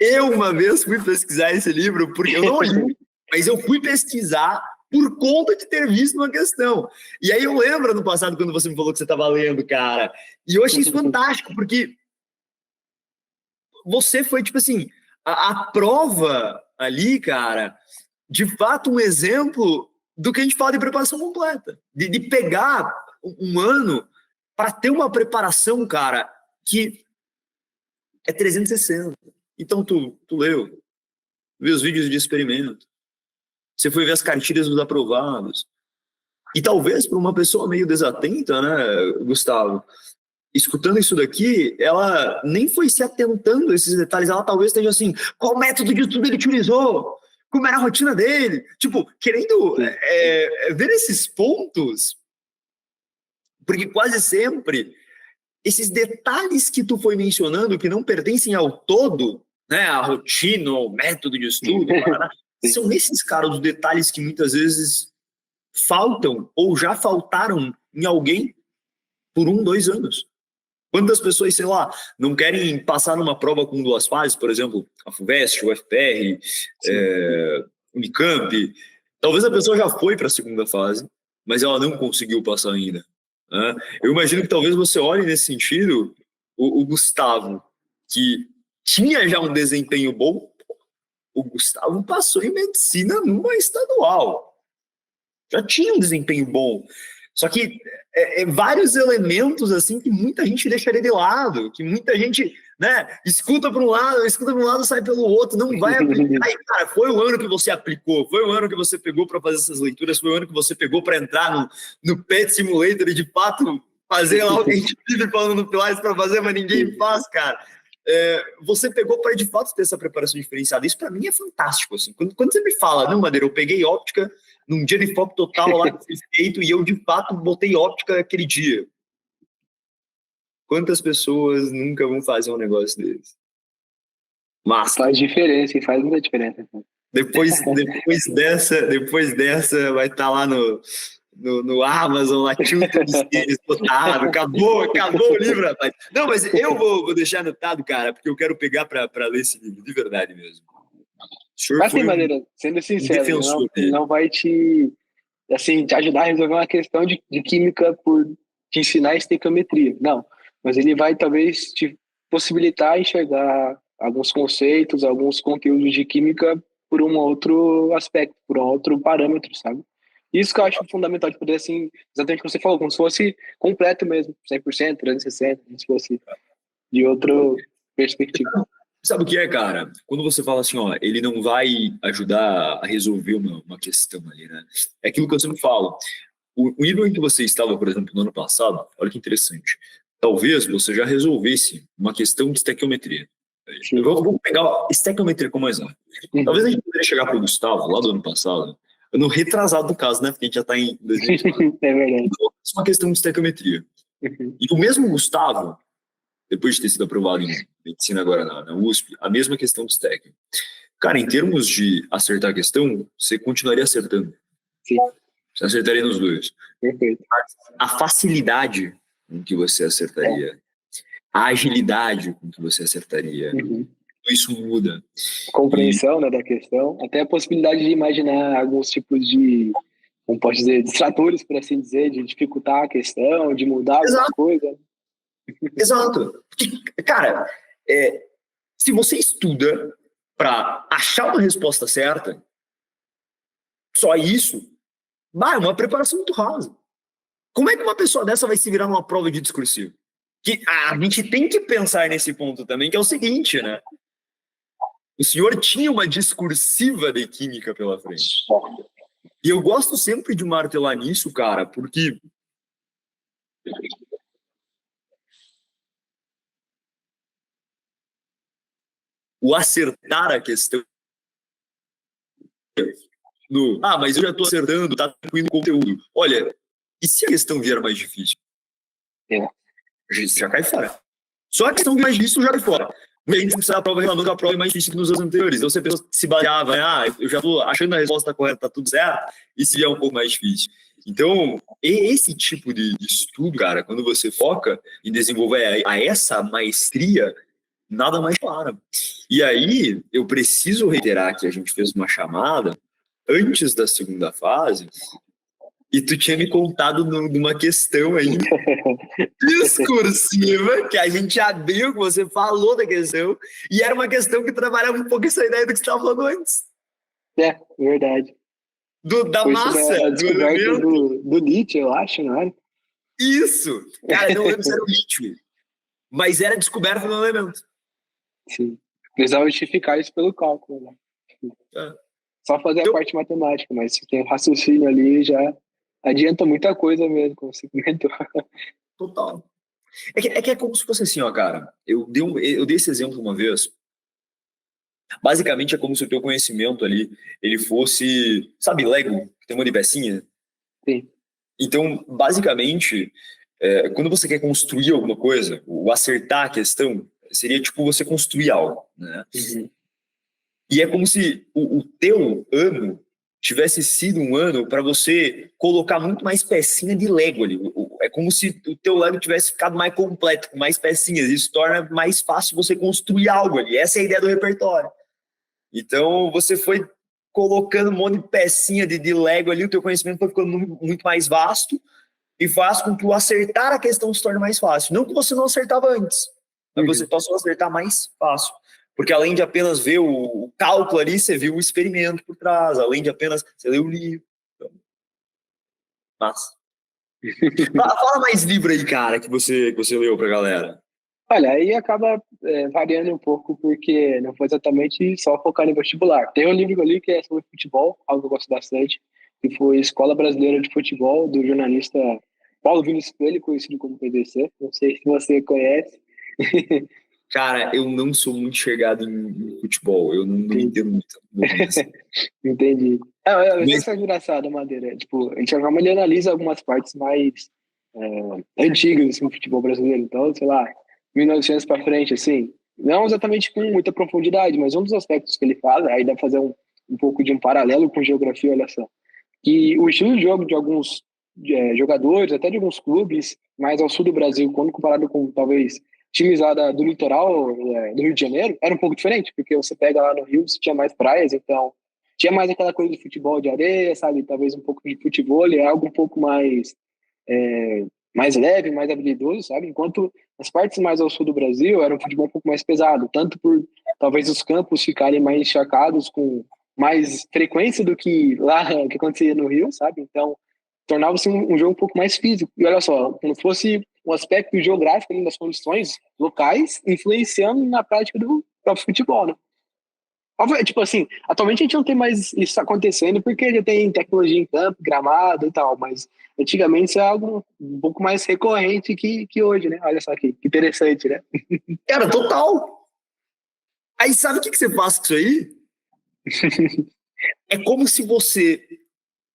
A: Eu, uma vez, fui pesquisar esse livro, porque eu não li, mas eu fui pesquisar por conta de ter visto uma questão. E aí eu lembro no passado, quando você me falou que você estava lendo, cara, e eu achei isso fantástico, porque você foi, tipo assim, a prova ali, cara, de fato um exemplo do que a gente fala de preparação completa. De pegar um ano para ter uma preparação, cara, que é 360. Então, tu leu, viu os vídeos de experimento, você foi ver as cartilhas dos aprovados. E talvez para uma pessoa meio desatenta, né, Gustavo, escutando isso daqui, ela nem foi se atentando a esses detalhes, ela talvez esteja assim, qual método de estudo ele utilizou? Como era a rotina dele? Tipo, querendo ver esses pontos, porque quase sempre esses detalhes que tu foi mencionando, que não pertencem ao todo, né, a rotina, ao método de estudo, são esses, cara, os detalhes que muitas vezes faltam ou já faltaram em alguém por 1, 2 anos. Quantas pessoas, sei lá, não querem passar numa prova com 2 fases, por exemplo, a FUVEST, o FPR, Unicamp. Talvez a pessoa já foi para a segunda fase, mas ela não conseguiu passar ainda. Né? Eu imagino que talvez você olhe nesse sentido o Gustavo, que tinha já um desempenho bom. O Gustavo passou em medicina numa estadual. Já tinha um desempenho bom. Só que vários elementos assim que muita gente deixaria de lado, que muita gente, né, escuta para um lado, sai pelo outro, não vai aplicar. E, cara, foi o ano que você aplicou, foi o ano que você pegou para fazer essas leituras, foi o ano que você pegou para entrar no Pet Simulator e de fato fazer lá o que a gente vive falando no Pilares para fazer, mas ninguém faz, cara. Você pegou para de fato ter essa preparação diferenciada. Isso para mim é fantástico. Assim. Quando você me fala, não, Madeira, eu peguei óptica num dia de foco total lá que foi feito e eu de fato botei óptica aquele dia. Quantas pessoas nunca vão fazer um negócio desse? Mas
B: faz diferença, e faz muita diferença.
A: Depois dessa vai estar lá no Amazon, lá anotado, acabou o livro, rapaz. Não, mas eu vou deixar anotado, cara, porque eu quero pegar para ler esse livro, de verdade mesmo.
B: Mas tem maneira, sendo sincero, não vai te ajudar a resolver uma questão de química por te ensinar estequiometria. Não, mas ele vai talvez te possibilitar enxergar alguns conceitos, alguns conteúdos de química por um outro aspecto, por um outro parâmetro, sabe? Isso que eu acho fundamental de poder, assim, exatamente o que você falou, como se fosse completo mesmo, 100%, 360, como se fosse de outra perspectiva.
A: Sabe o que é, cara? Quando você fala assim, ó, ele não vai ajudar a resolver uma questão ali, né? É aquilo que eu sempre falo. O nível em que você estava, por exemplo, no ano passado, olha que interessante. Talvez você já resolvesse uma questão de estequiometria. Eu vou pegar estequiometria como exemplo. Talvez a gente poderia chegar para o Gustavo, lá do ano passado, ano retrasado do caso, né? Porque a gente já está em 2020.
B: É verdade.
A: Uma questão de estequiometria. E o mesmo Gustavo, depois de ter sido aprovado em medicina agora na USP, a mesma questão de técnico. Cara, em termos de acertar a questão, você continuaria acertando.
B: Sim.
A: Você acertaria nos dois.
B: Perfeito.
A: A facilidade com que você acertaria, a agilidade com que você acertaria, isso muda.
B: Compreensão, né, da questão, até a possibilidade de imaginar alguns tipos de, como pode dizer, distratores, por assim dizer, de dificultar a questão, de mudar alguma coisa.
A: Exato. Porque, cara, se você estuda para achar uma resposta certa, só isso, é uma preparação muito rasa. Como é que uma pessoa dessa vai se virar numa prova de discursivo? Que a gente tem que pensar nesse ponto também, que é o seguinte, né? O senhor tinha uma discursiva de química pela frente. E eu gosto sempre de martelar nisso, cara, porque o acertar a questão mas eu já estou acertando, tá tranquilo o conteúdo. Olha, e se a questão vier mais difícil? A gente já cai fora. Só a questão mais difícil já cai fora. A gente precisa da prova reclamando que a prova é mais difícil que nos anos anteriores. Então você pensa, se baseava, eu já estou achando a resposta correta, tá tudo certo, e se vier um pouco mais difícil. Então, esse tipo de estudo, cara, quando você foca em desenvolver essa maestria, nada mais claro. E aí, eu preciso reiterar que a gente fez uma chamada antes da segunda fase, e tu tinha me contado numa questão aí discursiva, que a gente abriu, que você falou da questão, e era uma questão que trabalhava um pouco essa ideia do que você estava falando antes.
B: Verdade.
A: da
B: Foi sobre
A: massa,
B: a
A: do
B: descoberta
A: elemento.
B: do lítio, eu acho, não é?
A: Isso! Cara, não lembro se era o lítio, mas era descoberta no elemento.
B: Sim. Precisava justificar isso pelo cálculo, né?
A: É.
B: Só fazer a
A: Então,
B: parte matemática, mas se tem o raciocínio ali, já adianta muita coisa mesmo, como você comentou.
A: total. É que é como se fosse assim, ó, cara. Eu dei esse exemplo uma vez. Basicamente é como se o teu conhecimento ali, ele fosse, sabe, Lego, que tem uma de pecinha?
B: Sim.
A: Então, basicamente, quando você quer construir alguma coisa, o acertar a questão, seria tipo você construir algo, né?
B: Uhum.
A: E é como se o teu ano tivesse sido um ano para você colocar muito mais pecinha de Lego ali. É como se o teu Lego tivesse ficado mais completo, com mais pecinhas. Isso torna mais fácil você construir algo ali. Essa é a ideia do repertório. Então, você foi colocando um monte de pecinha de Lego ali, o teu conhecimento foi ficando muito mais vasto e faz com que o acertar a questão se torne mais fácil. Não que você não acertava antes, mas você
B: Uhum.
A: passou a acertar mais fácil. Porque além de apenas ver o cálculo ali, você viu o experimento por trás, além de apenas você ler o livro. Então, massa. Fala mais livro aí, cara, que você leu pra galera.
B: Olha, aí acaba variando um pouco, porque não foi exatamente só focar em vestibular. Tem um livro ali que é sobre futebol, algo que eu gosto bastante, que foi Escola Brasileira de Futebol, do jornalista Paulo Vinícius Coelho, conhecido como PVC. Não sei se você conhece.
A: Cara, eu não sou muito chegado em futebol, eu não entendo muito.
B: Entendi. Mas
A: Mas,
B: essa é engraçada, Madeira. Tipo, a gente normalmente analisa algumas partes mais antigas assim, do futebol brasileiro. Então, sei lá, 1900 para frente, assim. Não exatamente com muita profundidade, mas um dos aspectos que ele fala, aí dá pra fazer um pouco de um paralelo com geografia, olha só. Que o estilo de jogo de alguns jogadores, até de alguns clubes, mais ao sul do Brasil, quando comparado com talvez times lá do litoral do Rio de Janeiro, era um pouco diferente, porque você pega lá no Rio, você tinha mais praias, então tinha mais aquela coisa de futebol de areia, sabe? Talvez um pouco de futebol, é algo um pouco é, mais leve, mais habilidoso, sabe? Enquanto as partes mais ao sul do Brasil era um futebol um pouco mais pesado, tanto por talvez os campos ficarem mais encharcados com mais frequência do que lá que acontecia no Rio, sabe? Então tornava-se um jogo um pouco mais físico. E olha só, como se fosse um aspecto geográfico ali das condições locais influenciando na prática do próprio futebol, né? Tipo assim, atualmente a gente não tem mais isso acontecendo porque já tem tecnologia em campo, gramado e tal, mas antigamente isso é algo um pouco mais recorrente que hoje, né? Olha só que interessante, né?
A: cara, total. Aí sabe o que você faz com isso aí? É como se você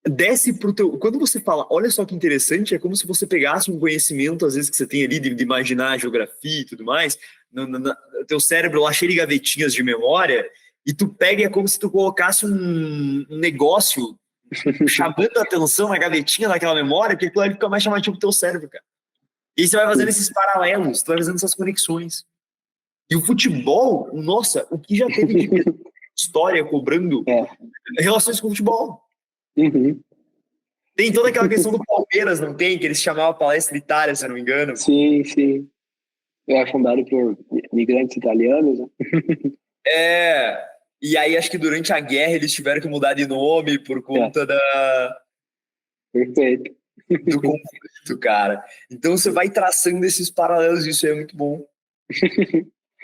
A: desse pro teu. Quando você fala, olha só que interessante, é como se você pegasse um conhecimento, às vezes, que você tem ali, de imaginar a geografia e tudo mais, no teu cérebro lá cheio de gavetinhas de memória, e tu pega e é como se tu colocasse um negócio chamando a atenção na gavetinha daquela memória, porque aquilo ali fica mais chamativo pro teu cérebro, cara. E aí você vai fazendo esses paralelos, tu vai fazendo essas conexões. E o futebol, nossa, o que já teve de história cobrando
B: É.
A: relações com o futebol?
B: Uhum.
A: Tem toda aquela questão do Palmeiras, não tem? Que eles chamavam a palestra Itália, se eu não me engano.
B: Sim, sim. É fundado por migrantes italianos, né?
A: É. E aí acho que durante a guerra eles tiveram que mudar de nome por
B: É,
A: conta
B: perfeito.
A: do conflito, cara. Então você vai traçando esses paralelos, isso é muito bom.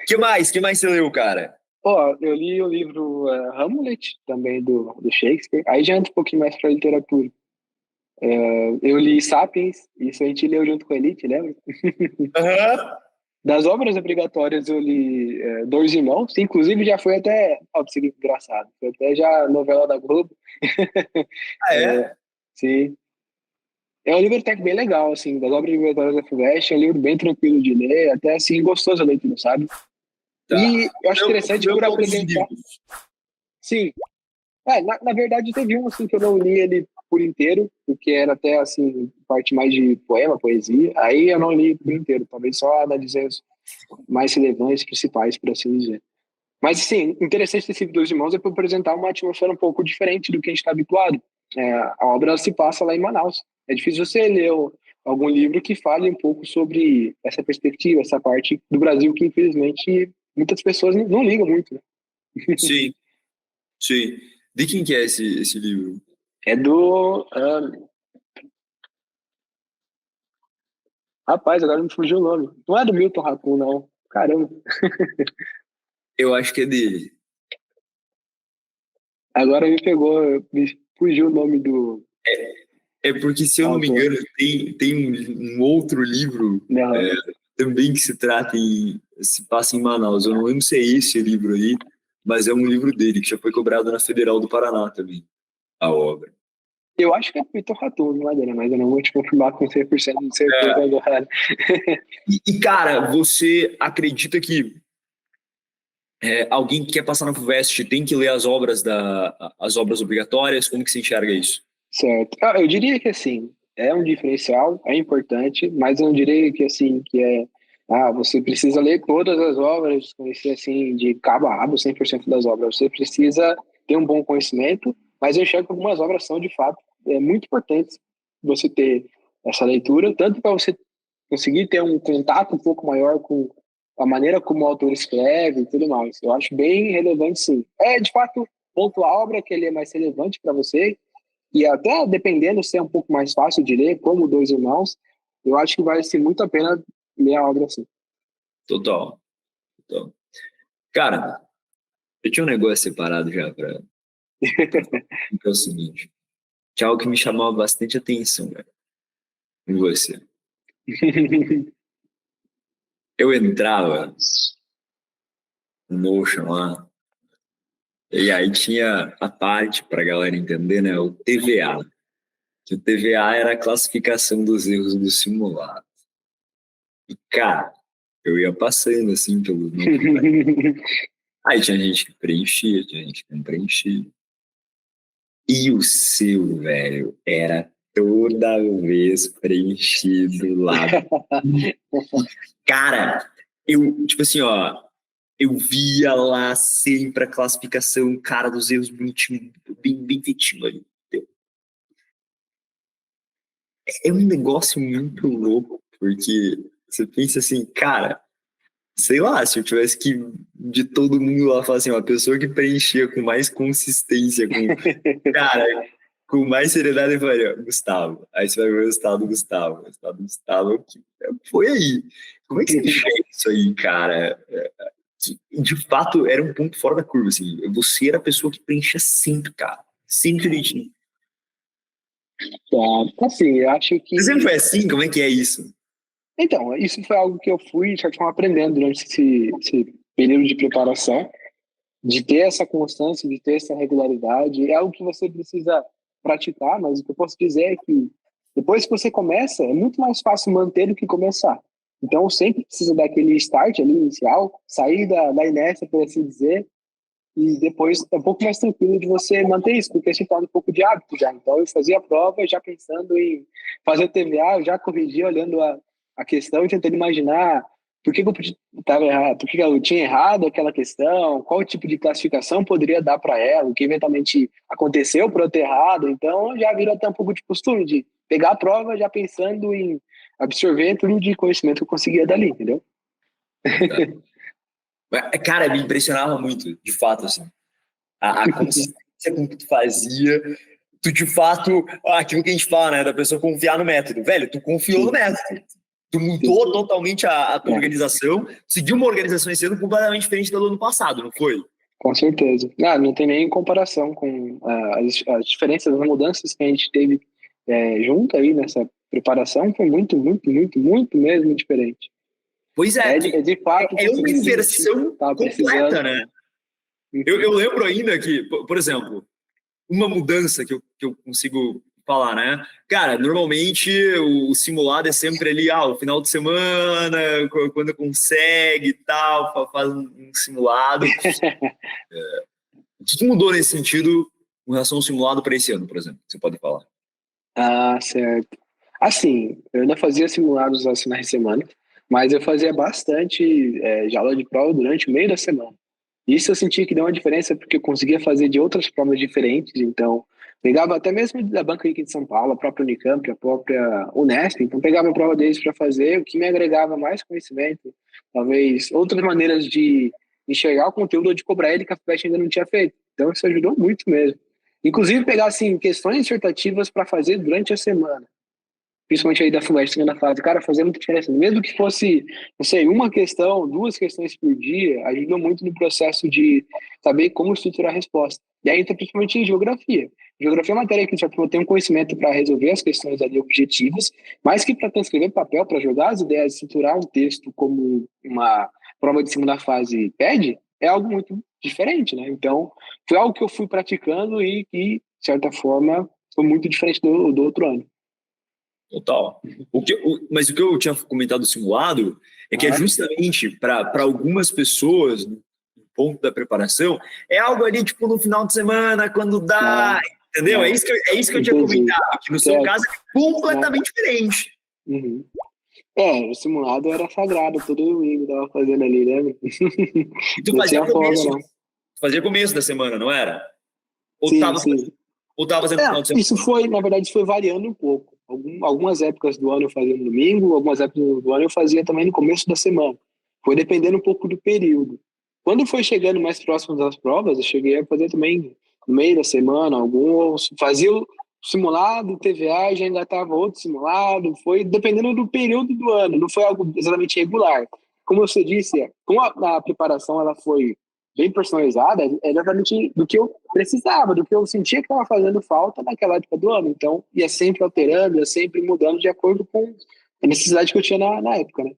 A: Que mais? Que mais você leu, cara?
B: Ó, eu li o livro Hamlet, também do Shakespeare. Aí já entra um pouquinho mais para literatura. Eu li Sapiens, isso a gente leu junto com a Elite, lembra?
A: Aham.
B: Das obras obrigatórias eu li Dois Irmãos, inclusive já foi até, ó, que engraçado, foi até já novela da Globo.
A: Ah, é?
B: Sim. É um livro até que bem legal, assim, das obras obrigatórias da FUVEST, é um livro bem tranquilo de ler, até assim, gostoso a leitura, sabe?
A: Tá.
B: E eu acho interessante
A: Leu
B: por
A: todos os
B: apresentar.
A: livros.
B: Sim, na verdade teve um assim que eu não li ele por inteiro, porque era até assim, parte mais de poema, poesia. Aí eu não li por inteiro, talvez só analisei os mais relevantes, principais, por assim dizer. Mas, assim, interessante desse Dois Irmãos é por apresentar uma atmosfera um pouco diferente do que a gente está habituado. A obra se passa lá em Manaus. É difícil você ler algum livro que fale um pouco sobre essa perspectiva, essa parte do Brasil que, infelizmente, muitas pessoas não ligam muito, né?
A: Sim, sim. De quem que é esse livro?
B: É do. Rapaz, agora me fugiu o nome. Não é do Milton Raccoon, não. Caramba.
A: Eu acho que é dele.
B: Agora me pegou, me fugiu o nome do
A: É porque, se eu não me
B: autor.
A: engano, tem um outro livro
B: Aham.
A: também que se passa em Manaus. Eu não lembro se é esse livro aí, mas é um livro dele, que já foi cobrado na Federal do Paraná também, a obra.
B: Eu acho que é Milton Raccoon, não é dele, mas eu não vou te confirmar com 100% de certeza
A: É,
B: agora.
A: cara, você acredita que alguém que quer passar na FUVEST tem que ler as obras obrigatórias? Como que você enxerga isso?
B: Certo. Eu diria que assim, é um diferencial, é importante, mas eu não diria que assim, você precisa ler todas as obras, conhecer assim, de cabo a rabo 100% das obras. Você precisa ter um bom conhecimento, mas eu enxergo que algumas obras são, de fato, muito importantes você ter essa leitura, tanto para você conseguir ter um contato um pouco maior com a maneira como o autor escreve e tudo mais. Eu acho bem relevante, sim. De fato, ponto a obra que ele é mais relevante para você, e até dependendo se é um pouco mais fácil de ler, como Dois Irmãos, eu acho que vale ser muito a pena ler a obra assim.
A: Total, total. Cara, eu tinha um negócio separado já que é o seguinte, que é algo que me chamava bastante atenção, velho, em você. Eu entrava no Notion lá, e aí tinha a parte, pra galera entender, né, o TVA. Que o TVA era a classificação dos erros do simulado. E, cara, eu ia passando, assim, pelos nomes. Aí tinha gente que preenchia, tinha gente que não preenchia. E o seu, velho, era toda vez preenchido lá. Cara, eu, tipo assim, ó, eu via lá sempre a classificação, cara, dos erros bonitinho, bem feitinho ali. É um negócio muito louco, porque você pensa assim, cara, sei lá, se eu tivesse que, de todo mundo lá, falar assim, uma pessoa que preenchia com mais consistência, cara, com mais seriedade, eu falaria, Gustavo. Aí você vai ver o resultado do Gustavo. O resultado do Gustavo foi aí. Como é que você enxerga isso aí, cara? Que, de fato, era um ponto fora da curva, assim. Você era a pessoa que preenchia sempre, cara. Sempre direitinho.
B: Assim, eu acho
A: Você sempre
B: que.
A: foi assim? Como é que é isso?
B: Então, isso foi algo que eu fui, de certa forma, aprendendo durante esse período de preparação, de ter essa constância, de ter essa regularidade. É algo que você precisa praticar, mas o que eu posso dizer é que depois que você começa, é muito mais fácil manter do que começar. Então, sempre precisa daquele start ali inicial, sair da inércia, por assim dizer, e depois é um pouco mais tranquilo de você manter isso, porque se torna um pouco de hábito já. Então, eu fazia a prova já pensando em fazer o TVA, eu já corrigia olhando a questão e tentando imaginar por que eu estava errado, por que eu tinha errado aquela questão, qual tipo de classificação poderia dar para ela, o que eventualmente aconteceu para eu ter errado. Então, já virou até um pouco de costume de pegar a prova já pensando em absorver tudo de conhecimento que eu conseguia dali, entendeu?
A: Cara, me impressionava muito, de fato, assim. A consistência com que tu fazia, tu de fato, aquilo que a gente fala, né, da pessoa confiar no método. Velho, tu confiou no
B: Sim,
A: método. Tu
B: sim.
A: mudou totalmente a tua
B: É.
A: organização, seguiu uma organização esse ano completamente diferente da do ano passado, não foi?
B: Com certeza. Não tem nem comparação com as diferenças, as mudanças que a gente teve junto aí nessa preparação foi muito, muito, muito, muito mesmo diferente.
A: Pois é,
B: De fato
A: é uma
B: perceber que a gente
A: inversão
B: estava
A: completa,
B: precisando.
A: né? Eu
B: Uhum.
A: lembro ainda que, por exemplo, uma mudança que eu consigo falar, né? Cara, normalmente o simulado é sempre ali, o final de semana, quando consegue e tal, faz um simulado. O que mudou nesse sentido com relação ao simulado para esse ano, por exemplo? Você pode falar.
B: Certo. Assim, eu ainda fazia simulados assim na semana, mas eu fazia bastante de aula de prova durante o meio da semana. Isso eu senti que deu uma diferença porque eu conseguia fazer de outras provas diferentes, então pegava até mesmo da banca aqui de São Paulo, a própria Unicamp, a própria Unesp, então pegava a prova deles para fazer, o que me agregava mais conhecimento, talvez outras maneiras de enxergar o conteúdo ou de cobrar ele que a FUVEST ainda não tinha feito. Então isso ajudou muito mesmo. Inclusive pegar, assim, questões dissertativas para fazer durante a semana. Principalmente aí da FUVEST, segunda fase. Cara, fazia muita diferença. Mesmo que fosse, não sei, uma questão, duas questões por dia, ajuda muito no processo de saber como estruturar a resposta. E aí entra principalmente em geografia. Geografia é uma matéria que, de certa forma, tem um conhecimento para resolver as questões ali objetivas, mas que para transcrever papel, para jogar as ideias, estruturar um texto como uma prova de segunda fase pede, é algo muito diferente, né? Então, foi algo que eu fui praticando e que, de certa forma, foi muito diferente do outro ano.
A: Total. Mas o que eu tinha comentado do simulado é que é justamente para algumas pessoas, no ponto da preparação, é algo ali, tipo, no final de semana, quando dá, entendeu? É isso que eu tinha comentado, que no seu caso é completamente diferente.
B: Uhum. O simulado era sagrado, todo domingo tava fazendo ali, né?
A: E tu fazia começo da semana, não era? Ou
B: sim,
A: tava,
B: sim.
A: Ou tava fazendo no final de semana?
B: Isso foi, na verdade, isso foi variando um pouco. Algumas épocas do ano eu fazia no domingo, algumas épocas do ano eu fazia também no começo da semana. Foi dependendo um pouco do período. Quando foi chegando mais próximo das provas, eu cheguei a fazer também no meio da semana, alguns. Fazia o simulado, TVA, já engatava outro simulado. Foi dependendo do período do ano, não foi algo exatamente regular. Como você disse, como a preparação ela foi bem personalizada, é exatamente do que eu precisava, do que eu sentia que estava fazendo falta naquela época do ano. Então, ia sempre alterando, ia sempre mudando de acordo com a necessidade que eu tinha na época, né?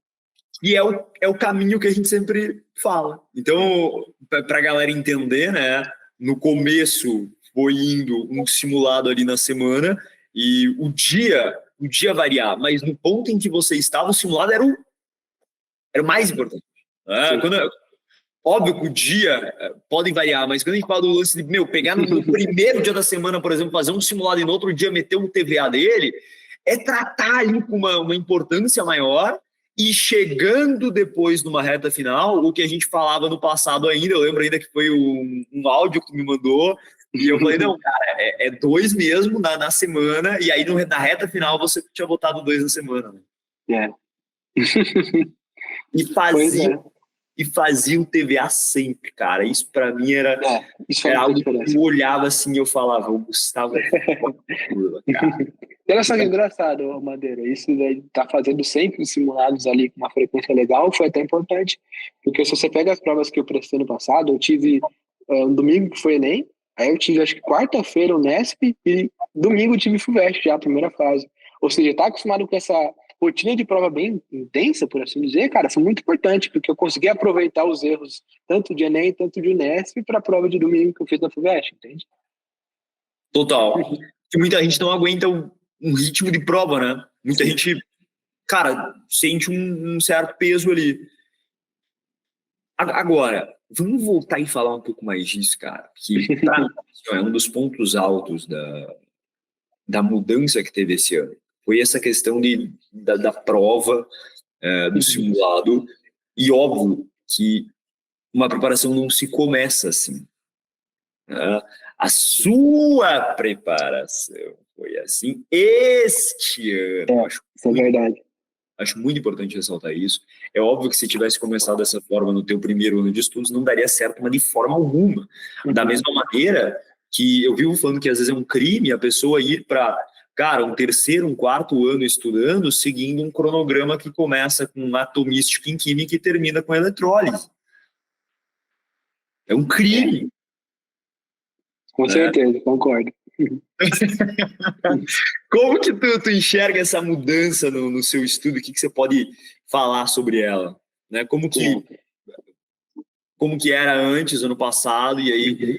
A: E é o caminho que a gente sempre fala. Então, para a galera entender, né? No começo foi indo um simulado ali na semana e o dia variar, mas no ponto em que você estava, o simulado era o mais importante. Né? Óbvio que o dia podem variar, mas quando a gente fala do lance de, pegar no primeiro dia da semana, por exemplo, fazer um simulado e no outro dia meter um TVA dele, é tratar ali com uma importância maior e chegando depois numa reta final, o que a gente falava no passado ainda, eu lembro ainda que foi um áudio que tu me mandou, e eu falei, não, cara, é 2 mesmo na semana, e aí na reta final você tinha botado 2 na semana.
B: Né?
A: E fazia o TVA sempre, cara. Isso pra mim era algo que eu olhava assim e eu falava, o Gustavo é curva, cara.
B: E olha só que engraçado, Madeira, isso de tá fazendo sempre os simulados ali com uma frequência legal foi até importante, porque se você pega as provas que eu prestei no passado, eu tive um domingo que foi Enem, aí eu tive acho que quarta-feira o Nesp e domingo eu tive FUVEST já, a primeira fase. Ou seja, tá acostumado com essa rotina de prova bem intensa, por assim dizer, cara, foi muito importante, porque eu consegui aproveitar os erros tanto de Enem, tanto de Unesp para a prova de domingo que eu fiz na FUVEST, entende?
A: Total. Que muita gente não aguenta um ritmo de prova, né? Muita gente, cara, sente um certo peso ali. Agora, vamos voltar e falar um pouco mais disso, cara, que pra mim é um dos pontos altos da mudança que teve esse ano. Foi essa questão da prova, do simulado, e óbvio que uma preparação não se começa assim. Né? A sua preparação foi assim este ano.
B: Isso é verdade.
A: Acho muito importante ressaltar isso. É óbvio que se tivesse começado dessa forma no teu primeiro ano de estudos, não daria certo, mas de forma alguma. Da mesma maneira que eu vivo falando que às vezes é um crime a pessoa ir para, cara, um terceiro, um quarto ano estudando, seguindo um cronograma que começa com atomística em química e termina com elettrólise. É um crime.
B: Com certeza, concordo.
A: Como que tu enxerga essa mudança no seu estudo? O que você pode falar sobre ela? Né? Como que era antes, ano passado, e aí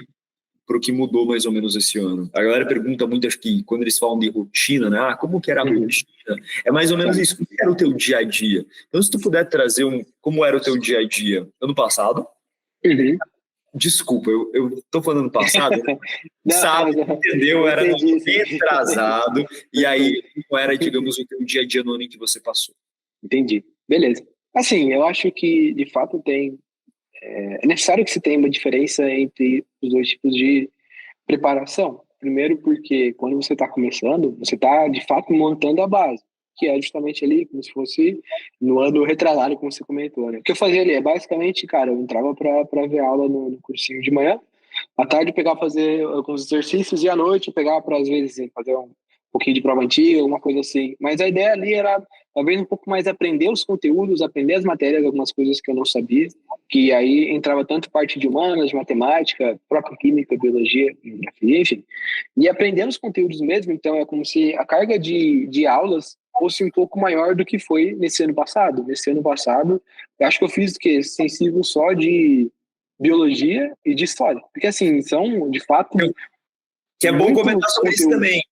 A: para o que mudou mais ou menos esse ano? A galera pergunta muito, acho que quando eles falam de rotina, né? Como que era a rotina? É mais ou menos isso. Como era o teu dia a dia? Então, se tu puder trazer como era o teu dia a dia ano passado, desculpa, eu tô falando passado, sabe, entendeu? Era retrasado, e aí como era, digamos, o teu dia a dia no ano em que você passou.
B: Entendi. Beleza. Assim, eu acho que, de fato, é necessário que se tenha uma diferença entre os dois tipos de preparação. Primeiro porque quando você está começando, você está, de fato, montando a base, que é justamente ali, como se fosse no ano retrasado, como você comentou, né? O que eu fazia ali é, basicamente, cara, eu entrava para ver aula no cursinho de manhã, À tarde eu pegava pra fazer alguns exercícios e à noite eu pegava para, às vezes, assim, fazer um pouquinho de prova antiga, alguma coisa assim. Mas a ideia ali era, talvez, um pouco mais aprender os conteúdos, aprender as matérias, algumas coisas que eu não sabia, que aí entrava tanto parte de humanas, de matemática, própria química, biologia, geografia, enfim. E aprendendo os conteúdos mesmo, então é como se a carga de aulas fosse um pouco maior do que foi nesse ano passado. Nesse ano passado, eu acho que eu fiz o quê? Extensivo só de biologia e de história. Porque, assim, são, de fato,
A: Que é bom comentar sobre isso também.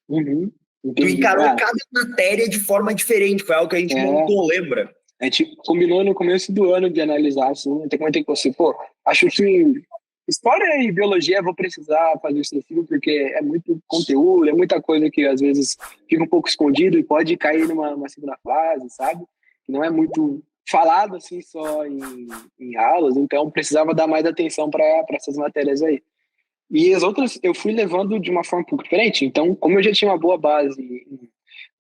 B: Uhum,
A: Tu encarou cada matéria de forma diferente, foi algo que a gente montou, lembra?
B: A gente combinou no começo do ano de analisar, assim, até comentei com você, pô, acho que história e biologia eu vou precisar fazer extensivo porque é muito conteúdo, é muita coisa que às vezes fica um pouco escondido e pode cair numa segunda fase, sabe? Não é muito falado assim só em aulas, então precisava dar mais atenção para essas matérias aí. E as outras eu fui levando de uma forma um pouco diferente. Então, como eu já tinha uma boa base,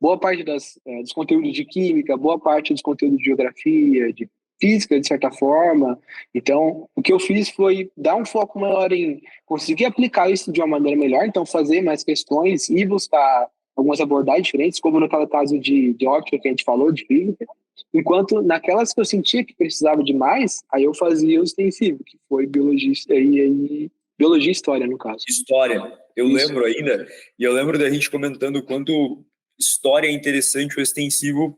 B: boa parte dos conteúdos de química, boa parte dos conteúdos de geografia, de física, de certa forma. Então, o que eu fiz foi dar um foco maior em conseguir aplicar isso de uma maneira melhor, então fazer mais questões e buscar algumas abordagens diferentes, como no caso de óptica que a gente falou, de física. Enquanto naquelas que eu sentia que precisava de mais, aí eu fazia o extensivo, que foi biologia biologia e história, no caso.
A: História. Eu lembro ainda, e eu lembro da gente comentando o quanto história é interessante, o extensivo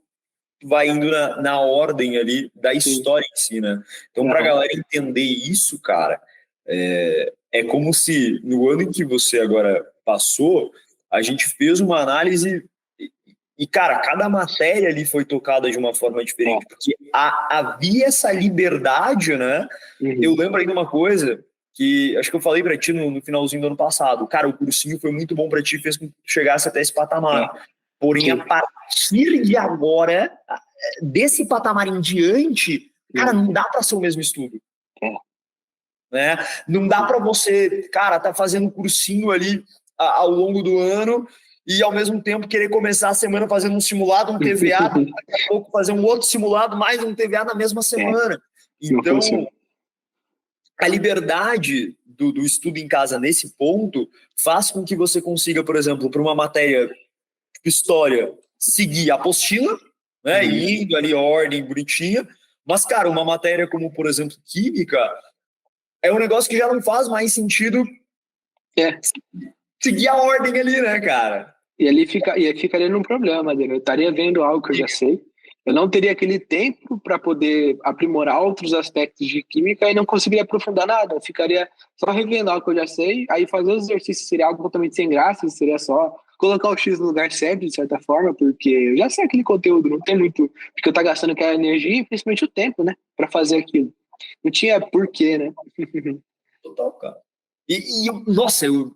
A: vai indo na ordem ali da história em si, né? Então, para a galera entender isso, cara, é como se no ano em que você agora passou, a gente fez uma análise e, cara, cada matéria ali foi tocada de uma forma diferente, porque havia essa liberdade, né? Eu lembro ainda uma coisa que acho que eu falei para ti no finalzinho do ano passado. Cara, o cursinho foi muito bom para ti, fez com que tu chegasse até esse patamar. Porém, a partir de agora, desse patamar em diante, cara, não dá para ser o mesmo estudo. Né? Não dá para você, cara, tá fazendo cursinho ali ao longo do ano e ao mesmo tempo querer começar a semana fazendo um simulado, um TVA, daqui a pouco fazer um outro simulado, mais um TVA na mesma semana. Então, a liberdade do estudo em casa nesse ponto faz com que você consiga, por exemplo, para uma matéria tipo história, seguir a apostila, né, indo ali a ordem bonitinha, mas, cara, uma matéria como, por exemplo, química, é um negócio que já não faz mais sentido seguir a ordem ali, né, cara?
B: E ali ficaria num problema, eu estaria vendo algo que eu já sei, eu não teria aquele tempo para poder aprimorar outros aspectos de química e não conseguiria aprofundar nada. Eu ficaria só revendo algo que eu já sei, aí fazer os exercícios seria algo totalmente sem graça, seria só colocar o X no lugar certo, de certa forma, porque eu já sei aquele conteúdo, não tem muito, porque eu tá gastando aquela energia e principalmente o tempo, né, para fazer aquilo. Não tinha porquê, né?
A: Total, cara. Nossa, eu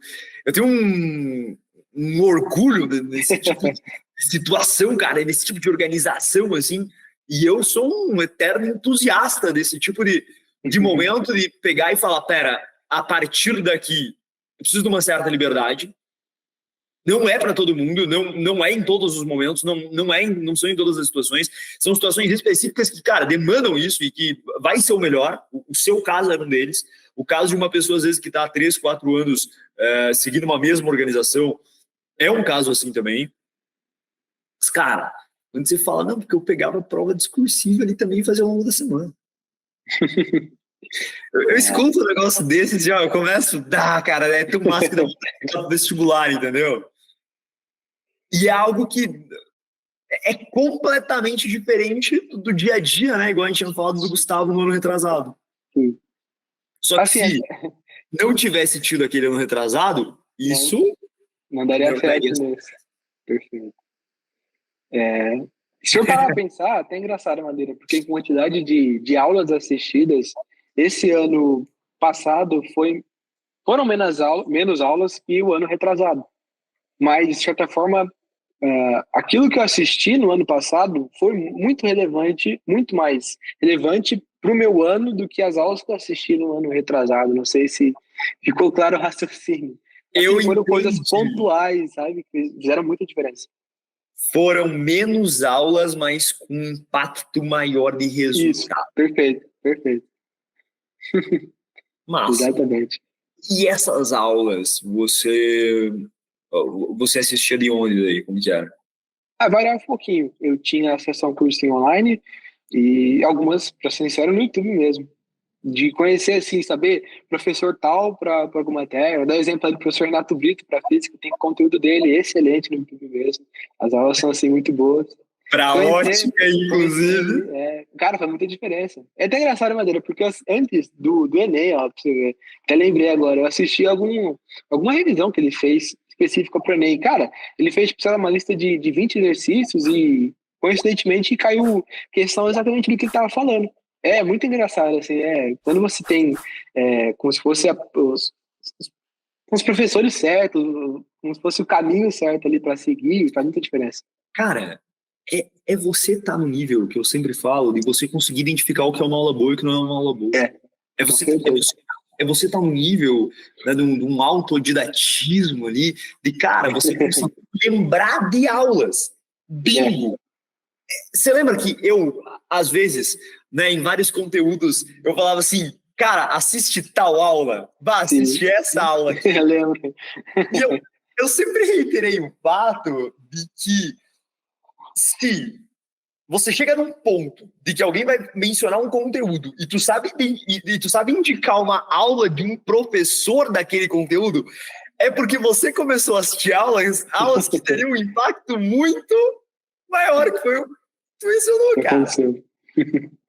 A: tenho um orgulho nesse tipo de situação, cara, nesse tipo de organização, assim, e eu sou um eterno entusiasta desse tipo de momento de pegar e falar, pera, a partir daqui, eu preciso de uma certa liberdade, não é para todo mundo, não é em todos os momentos, não são em todas as situações, são situações específicas que, cara, demandam isso e que vai ser o melhor, o seu caso era um deles, o caso de uma pessoa, às vezes, que está há 3, 4 anos seguindo uma mesma organização, é um caso assim também. Mas, cara, quando você fala, não, porque eu pegava prova discursiva ali também e fazia ao longo da semana. Eu escuto um negócio desses já, eu começo, cara, é tão massa que dá um vestibular, entendeu? E é algo que é completamente diferente do dia a dia, né? Igual a gente tinha falado do Gustavo no ano retrasado.
B: Sim.
A: Só que
B: assim,
A: se não tivesse tido aquele ano retrasado, isso
B: não daria certo mesmo. Perfeito. Se eu parar a pensar, até engraçado, Madeira, porque a quantidade de aulas assistidas esse ano passado foram menos aulas que o ano retrasado. Mas, de certa forma, aquilo que eu assisti no ano passado foi muito relevante, muito mais relevante para o meu ano do que as aulas que eu assisti no ano retrasado. Não sei se ficou claro o raciocínio. Assim, foram coisas pontuais, sabe? Que fizeram muita diferença.
A: Foram menos aulas, mas com um impacto maior de resultado.
B: Isso, perfeito.
A: Massa.
B: Exatamente.
A: E essas aulas, você assistia de onde daí? Como que era?
B: Variava um pouquinho. Eu tinha acesso a um cursinho online e algumas, para ser sincero, no YouTube mesmo. De conhecer, assim, saber professor tal para alguma matéria. Vou dar exemplo aí do professor Renato Brito para física, tem conteúdo dele excelente no YouTube mesmo. As aulas são, assim, muito boas.
A: Para ótica, inclusive.
B: Cara, faz muita diferença. É até engraçado, Madeira, porque antes do Enem, ó, pra você ver, até lembrei agora, eu assisti alguma revisão que ele fez específica para o Enem. Cara, ele fez, tipo, sei lá, uma lista de 20 exercícios e, coincidentemente, caiu questão exatamente do que ele estava falando. É muito engraçado, assim, quando você tem como se fosse os professores certos, como se fosse o caminho certo ali para seguir, faz muita diferença.
A: Cara, é você estar no nível que eu sempre falo, de você conseguir identificar o que é uma aula boa e o que não é uma aula boa. É você estar no nível, né, de um autodidatismo ali, de, cara, você conseguir lembrar de aulas. Bingo! Você lembra que eu, às vezes, né, em vários conteúdos, eu falava assim, cara, assiste tal aula, assiste essa aula aqui.
B: Eu lembro.
A: E eu sempre reiterei o fato de que se você chega num ponto de que alguém vai mencionar um conteúdo e tu sabe indicar uma aula de um professor daquele conteúdo, é porque você começou a assistir aulas que teriam um impacto muito maior que foi o que tu mencionou, cara.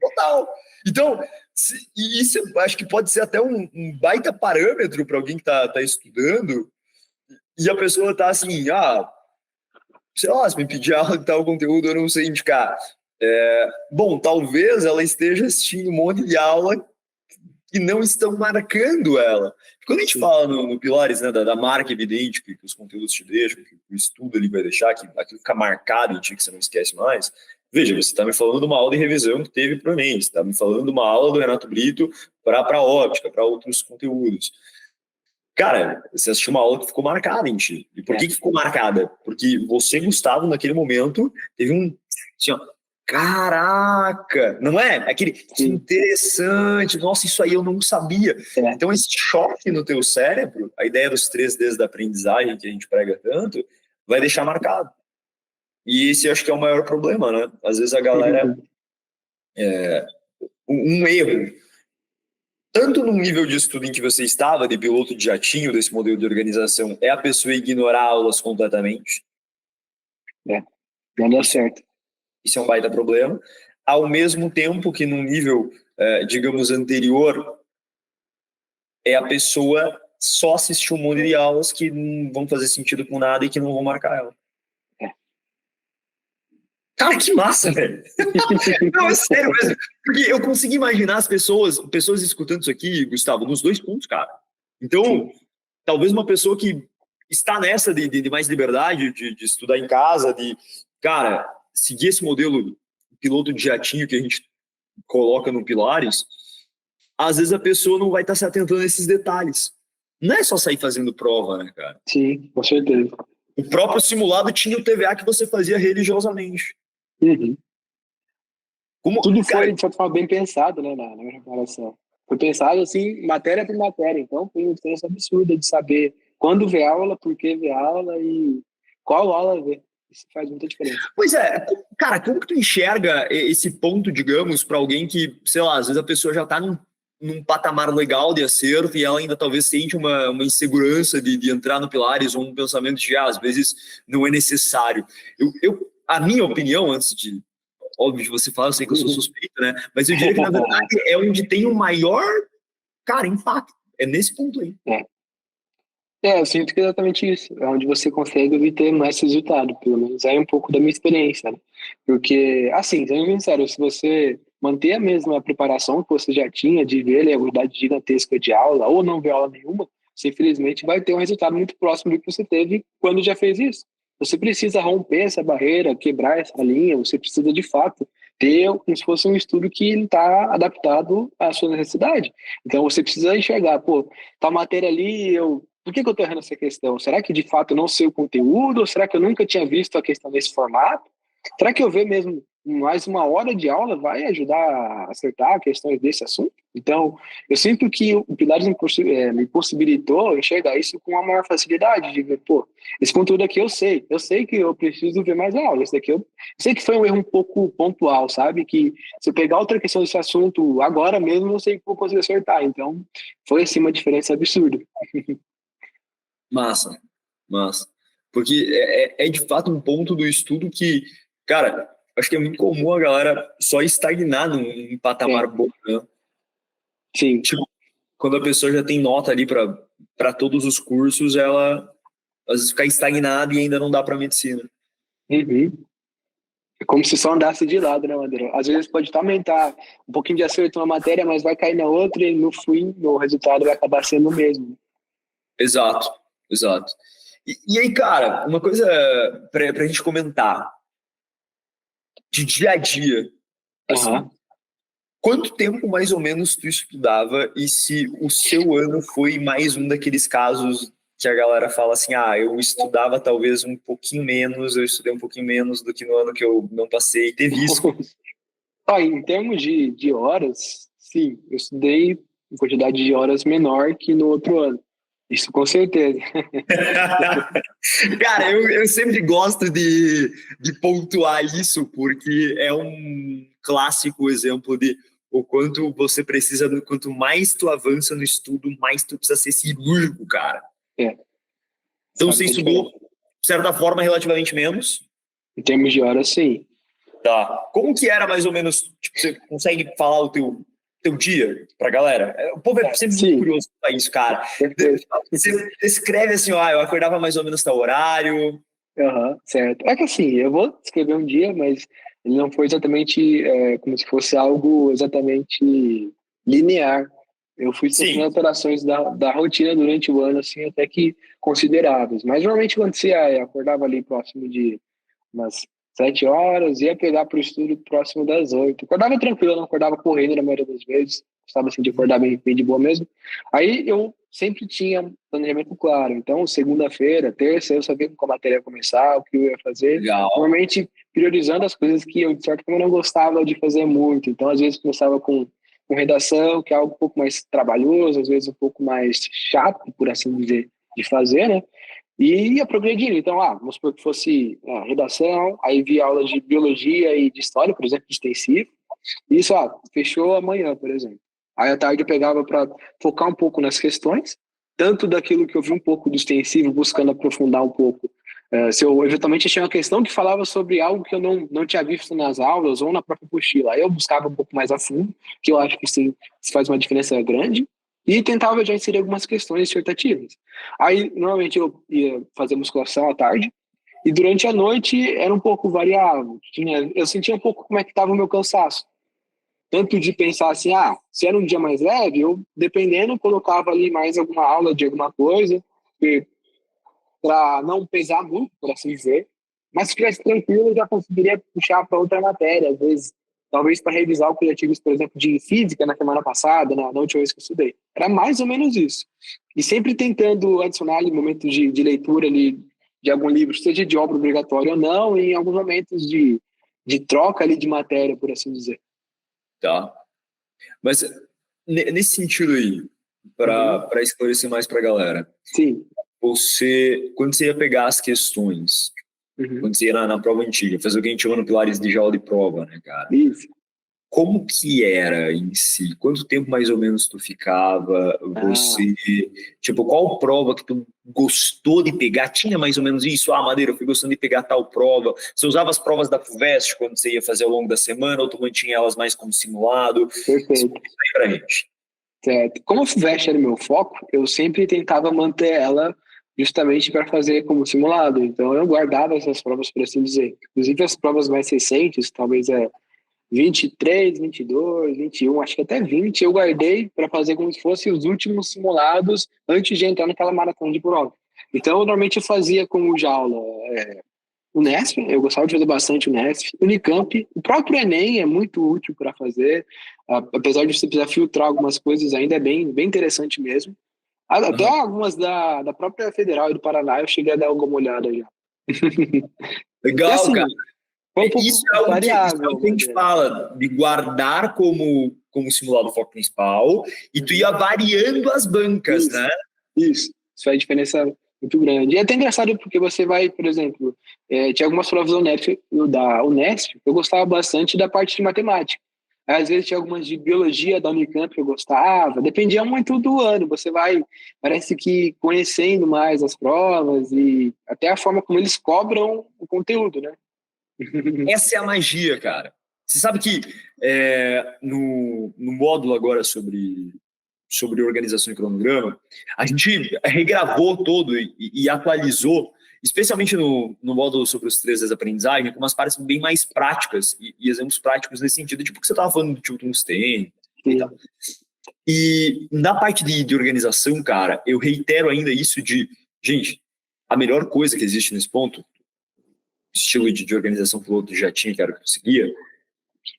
A: Total. Então, isso eu acho que pode ser até um baita parâmetro para alguém que tá estudando e a pessoa tá assim, sei lá, se me pedir aula de tal conteúdo, eu não sei indicar. Bom, talvez ela esteja assistindo um monte de aula que não estão marcando ela. Quando a gente fala no Pilares, né, da marca evidente que os conteúdos te deixam, que o estudo ali vai deixar, que aquilo fica marcado em ti, que você não esquece mais. Veja, você está me falando de uma aula de revisão que teve para mim, você está me falando de uma aula do Renato Brito para óptica, para outros conteúdos. Cara, você assistiu uma aula que ficou marcada em ti. E por que ficou marcada? Porque você, Gustavo, naquele momento, teve assim, ó, caraca, não é? Aquele interessante, nossa, isso aí eu não sabia. Então, esse choque no teu cérebro, a ideia dos 3Ds da aprendizagem que a gente prega tanto, vai deixar marcado. E esse eu acho que é o maior problema, né? Às vezes a galera... um erro tanto no nível de estudo em que você estava, de piloto de jatinho, desse modelo de organização, é a pessoa ignorar aulas completamente.
B: Não dá certo.
A: Isso é um baita problema. Ao mesmo tempo que num nível, digamos, anterior, é a pessoa só assistir um monte de aulas que não vão fazer sentido com nada e que não vão marcar ela. Cara, que massa, velho! Não, é sério mesmo. Porque eu consigo imaginar as pessoas escutando isso aqui, Gustavo, nos dois pontos, cara. Então, talvez uma pessoa que está nessa de mais liberdade, de estudar em casa, de, cara, seguir esse modelo piloto de jatinho que a gente coloca no Pilares, às vezes a pessoa não vai estar se atentando a esses detalhes. Não é só sair fazendo prova, né, cara?
B: Sim, com certeza.
A: O próprio simulado tinha o TVA que você fazia religiosamente.
B: Tudo foi, de certa forma, bem pensado, né, na preparação. Foi pensado, assim, matéria por matéria. Então, foi uma diferença absurda de saber quando ver aula, por que ver aula e qual aula ver. Isso faz muita diferença.
A: Pois é, cara, como que tu enxerga esse ponto, digamos, para alguém que, sei lá, às vezes a pessoa já está num patamar legal de acerto e ela ainda talvez sente uma insegurança de entrar no Pilares ou um pensamento de, às vezes, não é necessário. A minha opinião, antes de, óbvio, de você falar, eu sei que eu sou suspeito, né? Mas eu diria que, na verdade, é onde tem o maior, cara, impacto. É nesse ponto aí.
B: Eu sinto que é exatamente isso. É onde você consegue obter mais resultado, pelo menos é um pouco da minha experiência, né? Porque, assim, sendo sincero, se você manter a mesma preparação que você já tinha de ver a quantidade gigantesca de aula ou não ver aula nenhuma, você infelizmente vai ter um resultado muito próximo do que você teve quando já fez isso. Você precisa romper essa barreira, quebrar essa linha, você precisa de fato ter como se fosse um estudo que está adaptado à sua necessidade. Então você precisa enxergar, tal matéria ali, por que eu estou errando essa questão? Será que de fato eu não sei o conteúdo? Ou será que eu nunca tinha visto a questão desse formato? Será que eu ver mesmo mais uma hora de aula vai ajudar a acertar questões desse assunto? Então, eu sinto que o Pilates me possibilitou enxergar isso com uma maior facilidade, de ver, pô, esse conteúdo aqui eu sei que eu preciso ver mais aula, esse daqui eu sei que foi um erro um pouco pontual, sabe? Que se eu pegar outra questão desse assunto agora mesmo, eu sei que vou conseguir acertar. Então, foi assim uma diferença absurda.
A: Massa, massa. Porque é de fato um ponto do estudo que, cara, acho que é muito comum a galera só estagnar num patamar
B: É,
A: bom, né?
B: sim.
A: Tipo, quando a pessoa já tem nota ali para todos os cursos, ela às vezes fica estagnada e ainda não dá para medicina.
B: Uhum. É como se só andasse de lado, né, Madeira? Às vezes pode aumentar um pouquinho de acerto em uma matéria, mas vai cair na outra e no fim o resultado vai acabar sendo o mesmo.
A: Exato, exato. E aí, cara, uma coisa pra gente comentar, de dia a dia, assim,
B: Aham.
A: quanto tempo mais ou menos tu estudava e se o seu ano foi mais um daqueles casos que a galera fala assim, ah, eu estudava talvez um pouquinho menos, eu estudei um pouquinho menos do que no ano que eu não passei, teve isso?
B: Ó, em termos de horas, sim, eu estudei em quantidade de horas menor que no outro ano. Isso com certeza.
A: Cara, eu sempre gosto de pontuar isso, porque é um clássico exemplo de o quanto você precisa, quanto mais tu avança no estudo, mais tu precisa ser cirúrgico, cara.
B: É,
A: Então
B: sabe
A: você
B: que é
A: estudou,
B: diferente.
A: de certa forma, relativamente menos.
B: Em termos de horas, sim.
A: Tá. Como que era mais ou menos, tipo, você consegue falar o teu dia pra galera? O povo é sempre muito
B: Sim,
A: curioso com isso, cara.
B: perfeito.
A: Você escreve assim, ó, eu acordava mais ou menos tal horário.
B: Aham, certo. É que assim, eu vou escrever um dia, mas ele não foi exatamente como se fosse algo exatamente linear. Eu fui sofrendo
A: Sim,
B: alterações da rotina durante o ano, assim, até que consideráveis. Mas normalmente acontecia, eu acordava ali próximo de umas 7 horas, ia pegar para o estudo próximo das 8. Acordava tranquilo, não acordava correndo na maioria das vezes. Gostava assim de acordar bem de boa mesmo. Aí eu sempre tinha um planejamento claro. Então, segunda-feira, terça, eu sabia qual matéria ia começar, o que eu ia fazer.
A: legal.
B: Normalmente priorizando as coisas que eu, de certa forma, não gostava de fazer muito. Então, às vezes, começava com redação, que é algo um pouco mais trabalhoso, às vezes um pouco mais chato, por assim dizer, de fazer, né? E ia progredindo. Então, vamos supor que fosse redação, aí via aulas de biologia e de história, por exemplo, de extensivo. Isso, fechou amanhã, por exemplo. Aí à tarde eu pegava para focar um pouco nas questões, tanto daquilo que eu vi um pouco do extensivo, buscando aprofundar um pouco. Se eu eventualmente tinha uma questão que falava sobre algo que eu não tinha visto nas aulas ou na própria apostila, aí eu buscava um pouco mais a fundo, que eu acho que sim, isso faz uma diferença grande, e tentava já inserir algumas questões dissertativas. Aí, normalmente, eu ia fazer musculação à tarde, e durante a noite era um pouco variável. Eu sentia um pouco como é que estava o meu cansaço. Tanto de pensar assim, se era um dia mais leve, eu, dependendo, colocava ali mais alguma aula de alguma coisa, para não pesar muito, por assim dizer. Mas se estivesse tranquilo, eu já conseguiria puxar para outra matéria, às vezes, talvez para revisar o que eu já tive, por exemplo, de física na semana passada, na última vez que eu estudei. Era mais ou menos isso. E sempre tentando adicionar ali momentos de leitura ali de algum livro, seja de obra obrigatória ou não, e em alguns momentos de troca ali de matéria, por assim dizer.
A: Tá. Mas nesse sentido aí,
B: Uhum.
A: para esclarecer mais para a galera,
B: Sim.
A: quando você ia pegar as questões,
B: Uhum.
A: quando você ia na prova antiga, fazer o que a gente chama no Pilares de aula de prova, né, cara?
B: Isso.
A: Como que era em si? Quanto tempo mais ou menos tu ficava?
B: Ah,
A: Você, tipo, qual prova que tu gostou de pegar? Tinha mais ou menos isso? Ah, Madeira, eu fui gostando de pegar tal prova. Você usava as provas da FUVEST quando você ia fazer ao longo da semana ou tu mantinha elas mais como simulado?
B: perfeito.
A: Explica isso aí pra gente.
B: Certo. Como a FUVEST era meu foco, eu sempre tentava manter ela justamente para fazer como simulado. Então, eu guardava essas provas, por assim dizer. Inclusive, as provas mais recentes, talvez 23, 22, 21, acho que até 20, eu guardei para fazer como se fossem os últimos simulados antes de entrar naquela maratona de prova. Então, normalmente eu fazia como já aula Unesp, eu gostava de fazer bastante Unesp, Unicamp, o próprio Enem é muito útil para fazer, apesar de você precisar filtrar algumas coisas, ainda é bem interessante mesmo. Até
A: Aham.
B: algumas da própria Federal e do Paraná eu cheguei a dar alguma olhada já. E
A: Legal, cara.
B: assim, Foi um pouco
A: Isso é algo
B: variável.
A: que a gente fala, de guardar como simulado o foco principal, e tu ia variando as bancas,
B: Isso.
A: né?
B: Isso faz diferença muito grande. E é até engraçado porque você vai, por exemplo, tinha algumas provas da Unesp, eu gostava bastante da parte de matemática. Às vezes tinha algumas de biologia da Unicamp que eu gostava, dependia muito do ano. Você vai, parece que conhecendo mais as provas e até a forma como eles cobram o conteúdo, né?
A: Essa é a magia, cara. Você sabe que no módulo agora sobre organização e cronograma, a gente regravou todo e atualizou, especialmente no módulo sobre os 3 Ds aprendizagem, com umas partes bem mais práticas e exemplos práticos nesse sentido, tipo que você estava falando do Tilton Stein e tal. E na parte de organização, cara, eu reitero ainda isso de, gente, a melhor coisa que existe nesse ponto, estilo de organização que o outro já tinha, que era o que eu seguia,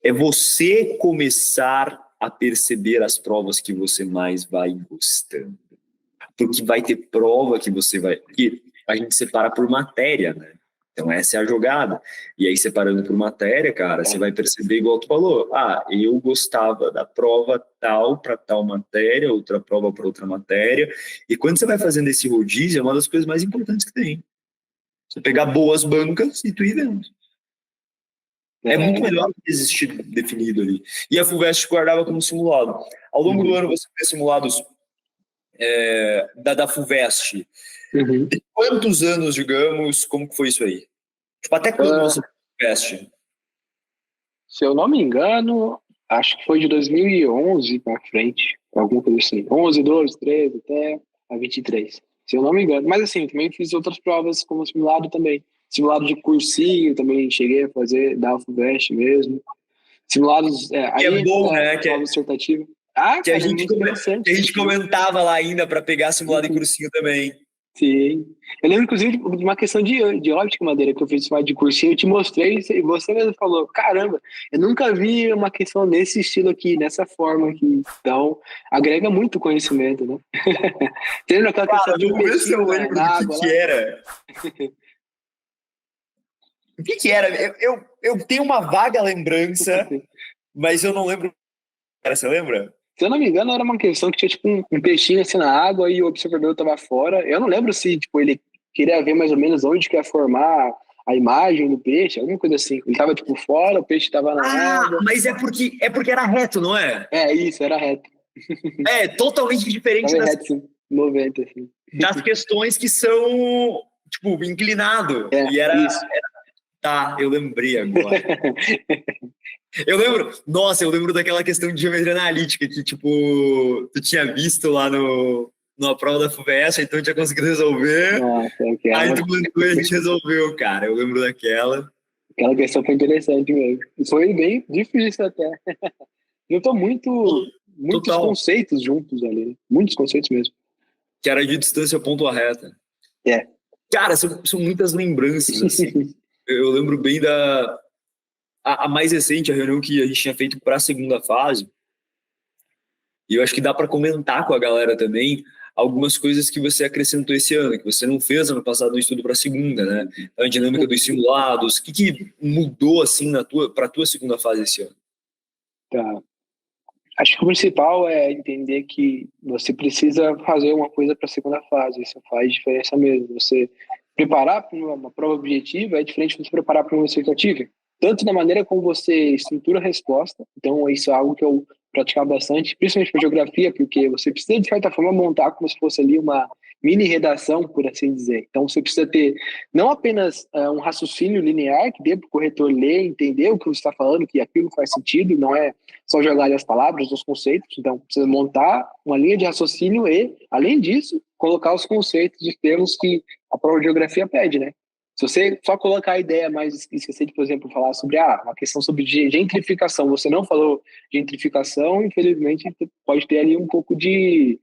A: é você começar a perceber as provas que você mais vai gostando. Porque vai ter prova que você vai... Porque a gente separa por matéria, né? Então essa é a jogada. E aí, separando por matéria, cara, você vai perceber, igual tu falou, eu gostava da prova tal para tal matéria, outra prova para outra matéria. E quando você vai fazendo esse rodízio, é uma das coisas mais importantes que tem. Você pegar boas bancas e tu ir vendo. É muito melhor que existir definido ali. E a FUVEST guardava como simulado. Ao longo do ano, você fez simulados da FUVEST. De quantos anos, digamos, como que foi isso aí? Tipo, até quando você fez FUVEST?
B: Se eu não me engano, acho que foi de 2011 para frente, alguma coisa assim. 11, 12, 13, até a 23. Se eu não me engano. Mas assim, também fiz outras provas como simulado também. Simulado de cursinho também cheguei a fazer, da UFVEST mesmo. Simulados,
A: Que é bom, né?
B: prova dissertativa.
A: Que a gente comentava lá ainda para pegar simulado em cursinho também.
B: Sim. Eu lembro, inclusive, de uma questão de óptica, Madeira, que eu fiz de cursinho, eu te mostrei e você mesmo falou, caramba, eu nunca vi uma questão nesse estilo aqui, nessa forma aqui. Então, agrega muito conhecimento, né? Você lembra aquela questão de
A: vamos ver se eu lembro do que era. O que era? Eu tenho uma vaga lembrança, mas eu não lembro. Você lembra?
B: Se eu não me engano, era uma questão que tinha tipo um peixinho assim na água e o observador estava fora. Eu não lembro se tipo, ele queria ver mais ou menos onde que ia formar a imagem do peixe, alguma coisa assim. Ele estava tipo fora, o peixe estava na água.
A: Mas é porque era reto, não é?
B: É isso, era reto.
A: É totalmente diferente
B: reto, 90, assim.
A: Das questões que são tipo inclinado. E era isso. Tá, eu lembrei agora. Eu lembro daquela questão de geometria analítica que, tipo, tu tinha visto lá na prova da FUVEST, então tinha conseguido resolver. Aí tu mandou e a gente resolveu, cara. Eu lembro daquela.
B: Aquela questão foi interessante mesmo. Foi bem difícil até. Juntou muitos conceitos juntos ali, né? Muitos conceitos mesmo.
A: Que era de distância ponto a reta.
B: É.
A: Cara, são muitas lembranças, assim. Eu lembro bem a mais recente, a reunião que a gente tinha feito para a segunda fase. E eu acho que dá para comentar com a galera também algumas coisas que você acrescentou esse ano, que você não fez ano passado no estudo para a segunda, né? A dinâmica dos simulados, o que mudou assim para a tua segunda fase esse ano?
B: Tá. Acho que o principal é entender que você precisa fazer uma coisa para a segunda fase. Isso faz diferença mesmo. Você preparar para uma prova objetiva é diferente de você preparar para uma dissertativa. Tanto na maneira como você estrutura a resposta. Então, isso é algo que eu praticava bastante, principalmente para geografia, porque você precisa, de certa forma, montar como se fosse ali uma mini redação, por assim dizer. Então, você precisa ter não apenas um raciocínio linear, que dê para o corretor ler, entender o que você está falando, que aquilo faz sentido, não é só jogar ali as palavras, os conceitos. Então, precisa montar uma linha de raciocínio e, além disso, colocar os conceitos de termos que a prova de geografia pede, né? Se você só colocar a ideia, mas esquecer de, por exemplo, falar sobre uma questão sobre gentrificação, você não falou gentrificação, infelizmente pode ter ali um pouco de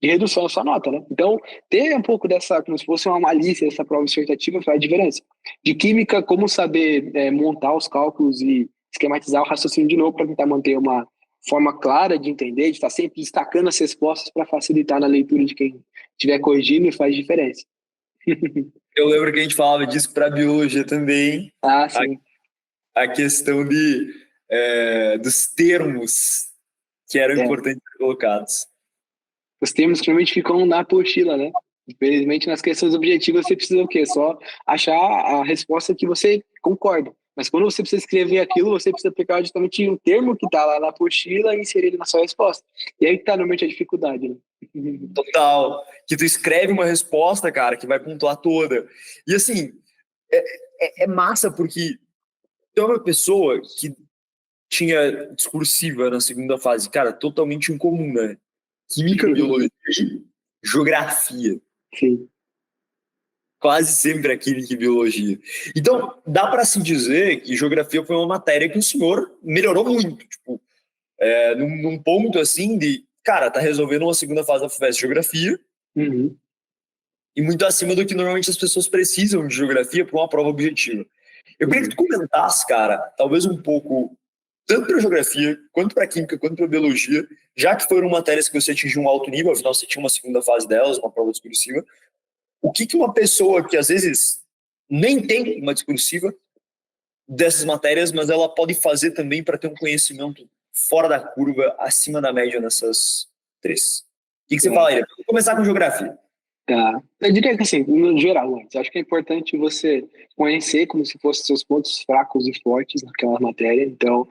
B: redução na sua nota, né? Então, ter um pouco dessa, como se fosse uma malícia dessa prova dissertativa faz diferença. De química, como saber montar os cálculos e esquematizar o raciocínio de novo para tentar manter uma forma clara de entender, de estar sempre destacando as respostas para facilitar na leitura de quem estiver corrigindo e faz diferença.
A: Eu lembro que a gente falava disso para biologia também.
B: Sim.
A: a questão dos termos que eram importantes ser colocados.
B: Os termos que realmente ficam na apostila, né? Infelizmente, nas questões objetivas, você precisa o quê? Só achar a resposta que você concorda. Mas quando você precisa escrever aquilo, você precisa pegar justamente um termo que está lá na apostila e inserir ele na sua resposta. E aí que está normalmente a dificuldade, né?
A: Total. Que tu escreve uma resposta, cara, que vai pontuar toda. E assim, é massa porque tu é uma pessoa que tinha discursiva na segunda fase, cara, totalmente incomum, né? Química, biologia, geografia.
B: Sim.
A: Quase sempre a química e biologia. Então, dá para se dizer que geografia foi uma matéria que o senhor melhorou muito. Tipo, num ponto assim de, cara, tá resolvendo uma segunda fase da FUVEST de geografia
B: Uhum.
A: e muito acima do que normalmente as pessoas precisam de geografia para uma prova objetiva. Eu queria que tu comentasse, cara, talvez um pouco, tanto para geografia, quanto para química, quanto para biologia, já que foram matérias que você atingiu um alto nível, afinal você tinha uma segunda fase delas, uma prova discursiva, o que uma pessoa que às vezes nem tem uma discursiva dessas matérias, mas ela pode fazer também para ter um conhecimento fora da curva, acima da média nessas três? O que você falaria? Vou começar com geografia.
B: Tá. Eu diria que, assim, no geral, antes, acho que é importante você conhecer como se fossem seus pontos fracos e fortes naquela matéria. Então,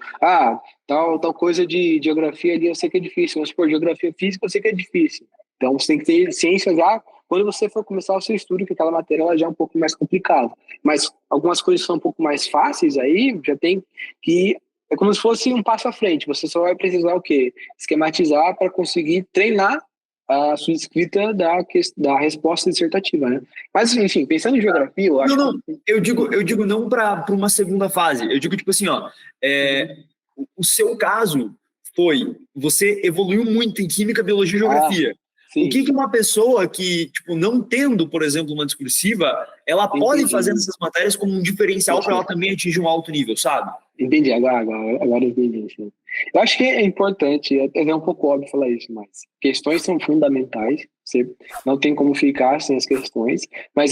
B: tal coisa de geografia ali eu sei que é difícil, mas por geografia física eu sei que é difícil. Então, você tem que ter ciência já quando você for começar o seu estudo, que aquela matéria ela já é um pouco mais complicada. Mas algumas coisas são um pouco mais fáceis aí, já tem que. É como se fosse um passo à frente. Você só vai precisar o quê? Esquematizar para conseguir treinar a sua escrita da resposta dissertativa, né? Mas, enfim, pensando em geografia, eu acho
A: Não,
B: que...
A: eu digo não para uma segunda fase. Eu digo, tipo assim, ó, o seu caso foi, você evoluiu muito em química, biologia e geografia. O
B: Sim,
A: que uma pessoa que, tipo, não tendo, por exemplo, uma discursiva, ela pode fazer
B: entendi.
A: nessas matérias como um diferencial para ela também atingir um alto nível, sabe?
B: Entendi, agora eu entendi. Sim. Eu acho que é importante, é um pouco óbvio falar isso, mas questões são fundamentais, você não tem como ficar sem as questões, mas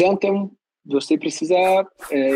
B: você precisa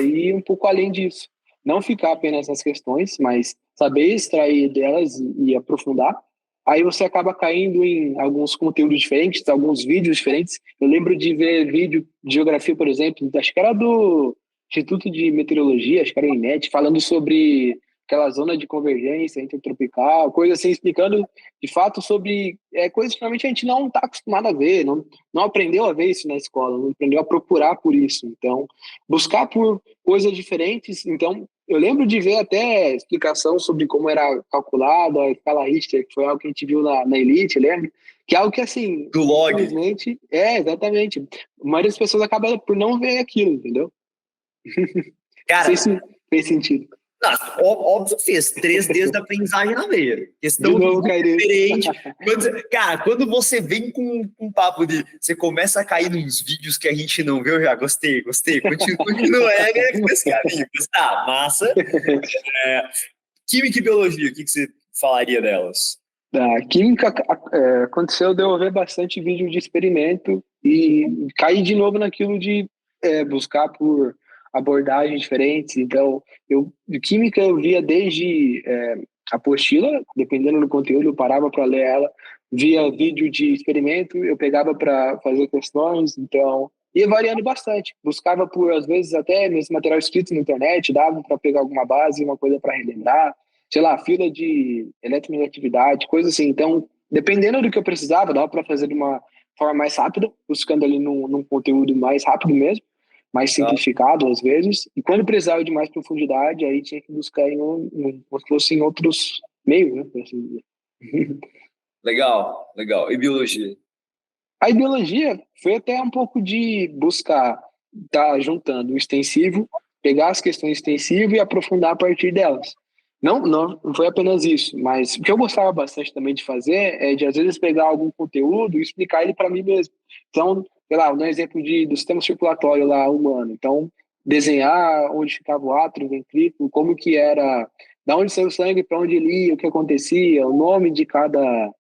B: ir um pouco além disso. Não ficar apenas nas questões, mas saber extrair delas e aprofundar. Aí você acaba caindo em alguns conteúdos diferentes, alguns vídeos diferentes. Eu lembro de ver vídeo de geografia, por exemplo, acho que era do Instituto de Meteorologia, acho que era o INMET, falando sobre aquela zona de convergência intertropical, coisa assim, explicando de fato sobre coisas que realmente a gente não está acostumado a ver, não aprendeu a ver isso na escola, não aprendeu a procurar por isso. Então, buscar por coisas diferentes. Então, eu lembro de ver até explicação sobre como era calculada a escala Richter, que foi algo que a gente viu na Elite, lembra? Que é algo que, assim,
A: Do log.
B: infelizmente, exatamente. A maioria das pessoas acaba por não ver aquilo, entendeu? Não sei
A: Cara,
B: se fez sentido.
A: óbvio que fez 3 Ds da aprendizagem na veia.
B: De
A: Questão
B: novo, Cairê.
A: diferente. Quando você vem com um papo de você começa a cair nos vídeos que a gente não viu, eu já gostei. Continua, nesse caminho. Mas tá, massa. Química e biologia, o que você falaria delas?
B: Da química, aconteceu de eu ver bastante vídeo de experimento e cair de novo naquilo de buscar por abordagens diferentes. Então, de química eu via desde apostila, dependendo do conteúdo, eu parava para ler ela, via vídeo de experimento, eu pegava para fazer questões, então ia variando bastante. Buscava por, às vezes, até mesmo material escrito na internet, dava para pegar alguma base, uma coisa para relembrar, sei lá, fila de eletronegatividade, coisa assim. Então, dependendo do que eu precisava, dava para fazer de uma forma mais rápida, buscando ali num conteúdo mais rápido mesmo, mais simplificado às vezes. E quando precisava de mais profundidade, aí tinha que buscar como se fosse em outros meios, né? Por assim dizer.
A: Legal. E biologia?
B: A biologia foi até um pouco de buscar estar juntando o extensivo, pegar as questões extensivas e aprofundar a partir delas. Não foi apenas isso, mas o que eu gostava bastante também de fazer é de, às vezes, pegar algum conteúdo e explicar ele para mim mesmo. Então, sei lá, no exemplo do sistema circulatório lá humano. Então, desenhar onde ficava o átrio, o ventrículo, como que era, da onde saiu o sangue, para onde ele ia, o que acontecia, o nome de cada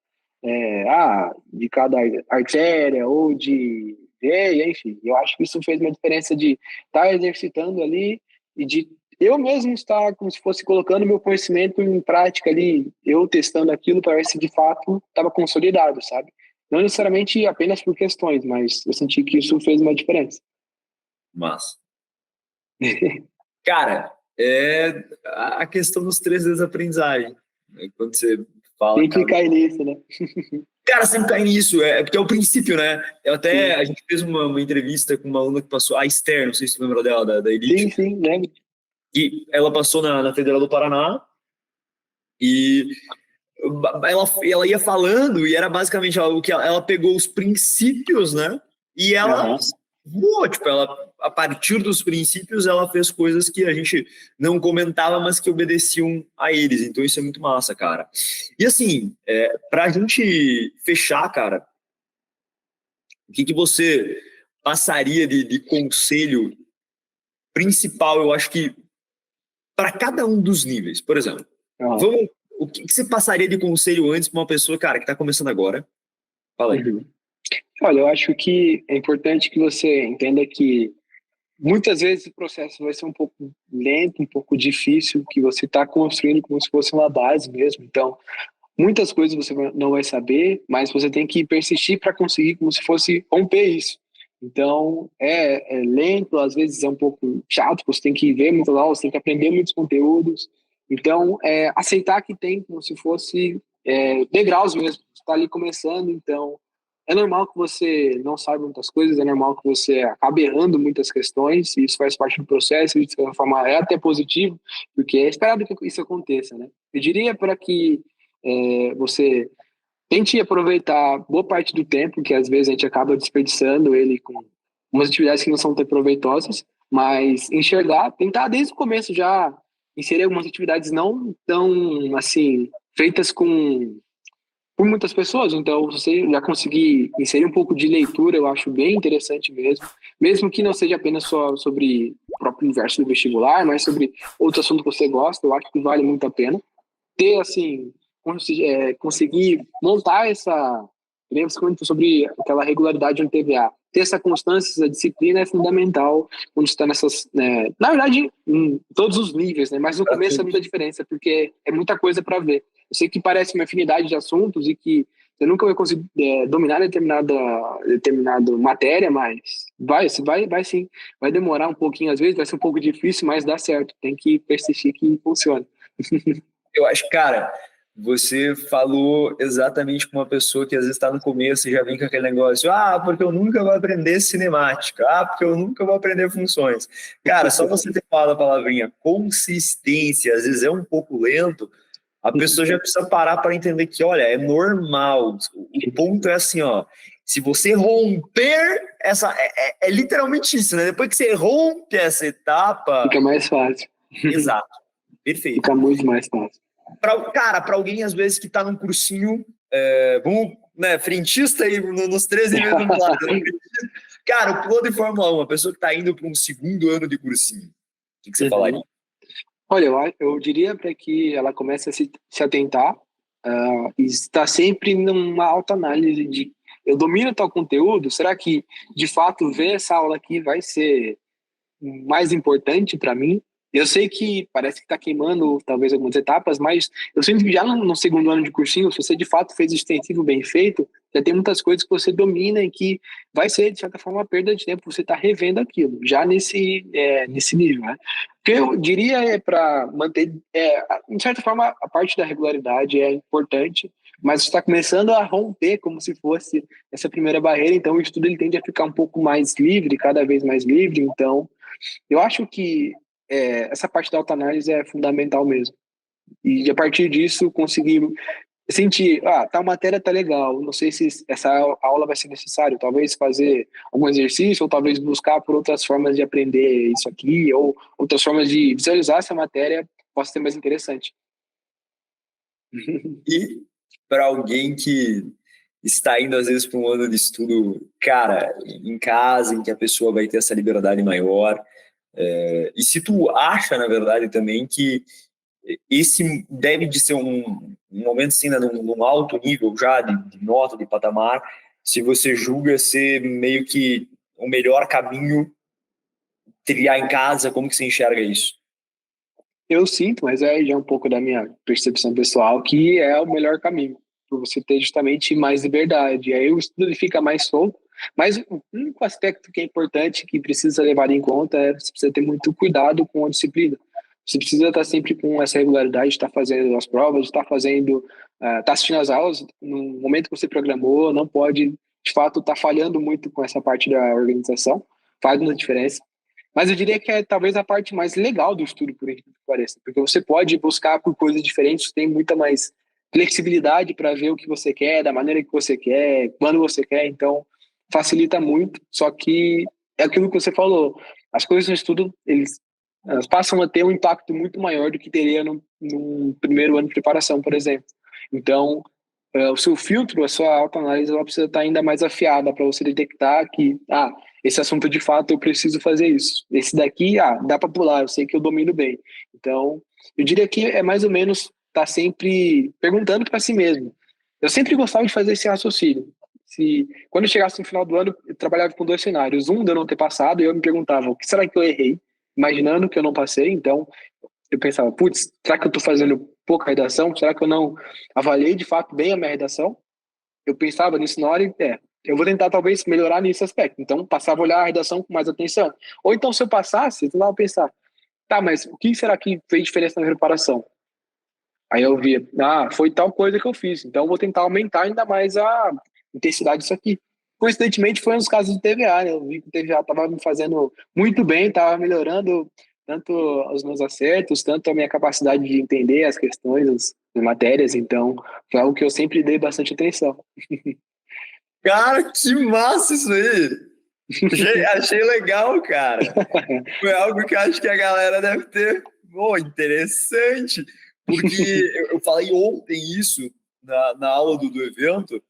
B: artéria ou de veia, enfim. Eu acho que isso fez uma diferença de estar exercitando ali e de eu mesmo estar como se fosse colocando meu conhecimento em prática ali, eu testando aquilo para ver se de fato estava consolidado, sabe? Não necessariamente apenas por questões, mas eu senti que isso fez uma diferença.
A: Mas, cara, é a questão dos 3 Ds da aprendizagem. Quando você fala,
B: Tem que cair nisso, né?
A: cara, sempre cai nisso, porque é o princípio, né? A gente fez uma entrevista com uma aluna que passou, a Esther, não sei se você lembra dela, da Elite,
B: Sim, lembro.
A: e ela passou na Federal do Paraná, e ela ia falando, e era basicamente o que ela pegou os princípios, né? E ela
B: Aham.
A: voou, tipo, a partir dos princípios, ela fez coisas que a gente não comentava, mas que obedeciam a eles. Então, isso é muito massa, cara. E assim, pra gente fechar, cara, o que você passaria de conselho principal, eu acho que para cada um dos níveis? Por exemplo,
B: Aham.
A: vamos, o que você passaria de conselho antes para uma pessoa, cara, que está começando agora? Fala aí.
B: Uhum. Olha, eu acho que é importante que você entenda que muitas vezes o processo vai ser um pouco lento, um pouco difícil, que você está construindo como se fosse uma base mesmo. Então, muitas coisas você não vai saber, mas você tem que persistir para conseguir como se fosse romper isso. Então, é lento, às vezes é um pouco chato, você tem que ver muitas aulas, tem que aprender muitos conteúdos. Então, aceitar que tem como se fosse degraus mesmo. Você está ali começando, então é normal que você não saiba muitas coisas, é normal que você acabe errando muitas questões, e isso faz parte do processo, e de certa forma é até positivo, porque é esperado que isso aconteça, né? Eu diria para que você tente aproveitar boa parte do tempo, que às vezes a gente acaba desperdiçando ele com umas atividades que não são tão proveitosas, mas enxergar, tentar desde o começo já inserir algumas atividades não tão, assim, feitas por muitas pessoas, então você já conseguir inserir um pouco de leitura, eu acho bem interessante mesmo que não seja apenas só sobre o próprio universo do vestibular, mas sobre outro assunto que você gosta, eu acho que vale muito a pena ter, assim, conseguir montar essa. Você comentou sobre aquela regularidade no TVA. Ter essa constância, essa disciplina é fundamental quando está nessas. Né, na verdade, em todos os níveis, né? Mas no começo é muita diferença, porque é muita coisa para ver. Eu sei que parece uma afinidade de assuntos e que você nunca vai conseguir dominar determinada matéria, mas vai sim. Vai demorar um pouquinho, às vezes, vai ser um pouco difícil, mas dá certo. Tem que persistir que funciona.
A: Eu acho, cara, você falou exatamente com uma pessoa que às vezes está no começo e já vem com aquele negócio, porque eu nunca vou aprender cinemática, porque eu nunca vou aprender funções. Cara, só você ter falado a palavrinha consistência, às vezes é um pouco lento, a pessoa já precisa parar para entender que, olha, é normal. O ponto é assim, ó, se você romper essa. É literalmente isso, né? Depois que você rompe essa etapa.
B: Fica mais fácil.
A: Exato, perfeito.
B: Fica muito mais fácil.
A: Cara, para alguém, às vezes, que está num cursinho, vamos, né, frentista aí nos 13 meses do lado. Cara, o piloto de Fórmula 1, a pessoa que está indo para um segundo ano de cursinho, o que você falaria?
B: Olha, eu diria para que ela comece a se atentar e estar sempre numa autoanálise de eu domino tal conteúdo, será que de fato ver essa aula aqui vai ser mais importante para mim? Eu sei que parece que está queimando talvez algumas etapas, mas eu sinto que já no segundo ano de cursinho, se você de fato fez o extensivo bem feito, já tem muitas coisas que você domina e que vai ser, de certa forma, uma perda de tempo você está revendo aquilo, já nesse nível, né? O que eu diria é para manter, de certa forma, a parte da regularidade é importante, mas você está começando a romper como se fosse essa primeira barreira, então o estudo ele tende a ficar um pouco mais livre, cada vez mais livre, então eu acho que essa parte da autoanálise é fundamental mesmo. E a partir disso, conseguir sentir, tal matéria tá legal, não sei se essa aula vai ser necessário, talvez fazer algum exercício, ou talvez buscar por outras formas de aprender isso aqui, ou outras formas de visualizar essa matéria possa ser mais interessante.
A: E para alguém que está indo, às vezes, para um ano de estudo, cara, em casa, em que a pessoa vai ter essa liberdade maior, e se tu acha, na verdade, também que esse deve de ser um momento, assim, né, num alto nível já de nota, de patamar, se você julga ser meio que o melhor caminho trilhar em casa, como que você enxerga isso?
B: Eu sinto, mas é já um pouco da minha percepção pessoal, que é o melhor caminho, por você ter justamente mais liberdade. Aí o estudo ele fica mais solto, mas o único aspecto que é importante, que precisa levar em conta, é você precisa ter muito cuidado com a disciplina. Você precisa estar sempre com essa regularidade de estar fazendo as provas, de estar fazendo, estar assistindo as aulas no momento que você programou, não pode, de fato, estar falhando muito com essa parte da organização, faz uma diferença. Mas eu diria que é talvez a parte mais legal do estudo, por incrível que pareça, porque você pode buscar por coisas diferentes, tem muita mais flexibilidade para ver o que você quer, da maneira que você quer, quando você quer, então facilita muito, só que é aquilo que você falou, as coisas no estudo, elas passam a ter um impacto muito maior do que teria no primeiro ano de preparação, por exemplo. Então, o seu filtro, a sua autoanálise, ela precisa estar ainda mais afiada para você detectar que, esse assunto de fato eu preciso fazer isso. Esse daqui, dá para pular, eu sei que eu domino bem. Então, eu diria que é mais ou menos estar sempre perguntando para si mesmo. Eu sempre gostava de fazer esse raciocínio. Quando eu chegasse no final do ano, eu trabalhava com dois cenários. Um de eu não ter passado, e eu me perguntava, o que será que eu errei? Imaginando que eu não passei, então eu pensava, putz, será que eu estou fazendo pouca redação? Será que eu não avaliei de fato bem a minha redação? Eu pensava nisso na hora e, eu vou tentar talvez melhorar nesse aspecto. Então, passava a olhar a redação com mais atenção. Ou então, se eu passasse, eu tentava pensar, tá, mas o que será que fez diferença na preparação? Aí eu via, foi tal coisa que eu fiz. Então, eu vou tentar aumentar ainda mais a intensidade disso aqui. Coincidentemente, foi nos casos do TVA, né? Eu vi que o TVA estava me fazendo muito bem, estava melhorando tanto os meus acertos, tanto a minha capacidade de entender as questões, as matérias. Então, foi algo que eu sempre dei bastante atenção.
A: Cara, que massa isso aí! Achei legal, cara. Foi algo que eu acho que a galera deve ter. Pô, interessante. Porque eu falei ontem isso na aula do evento.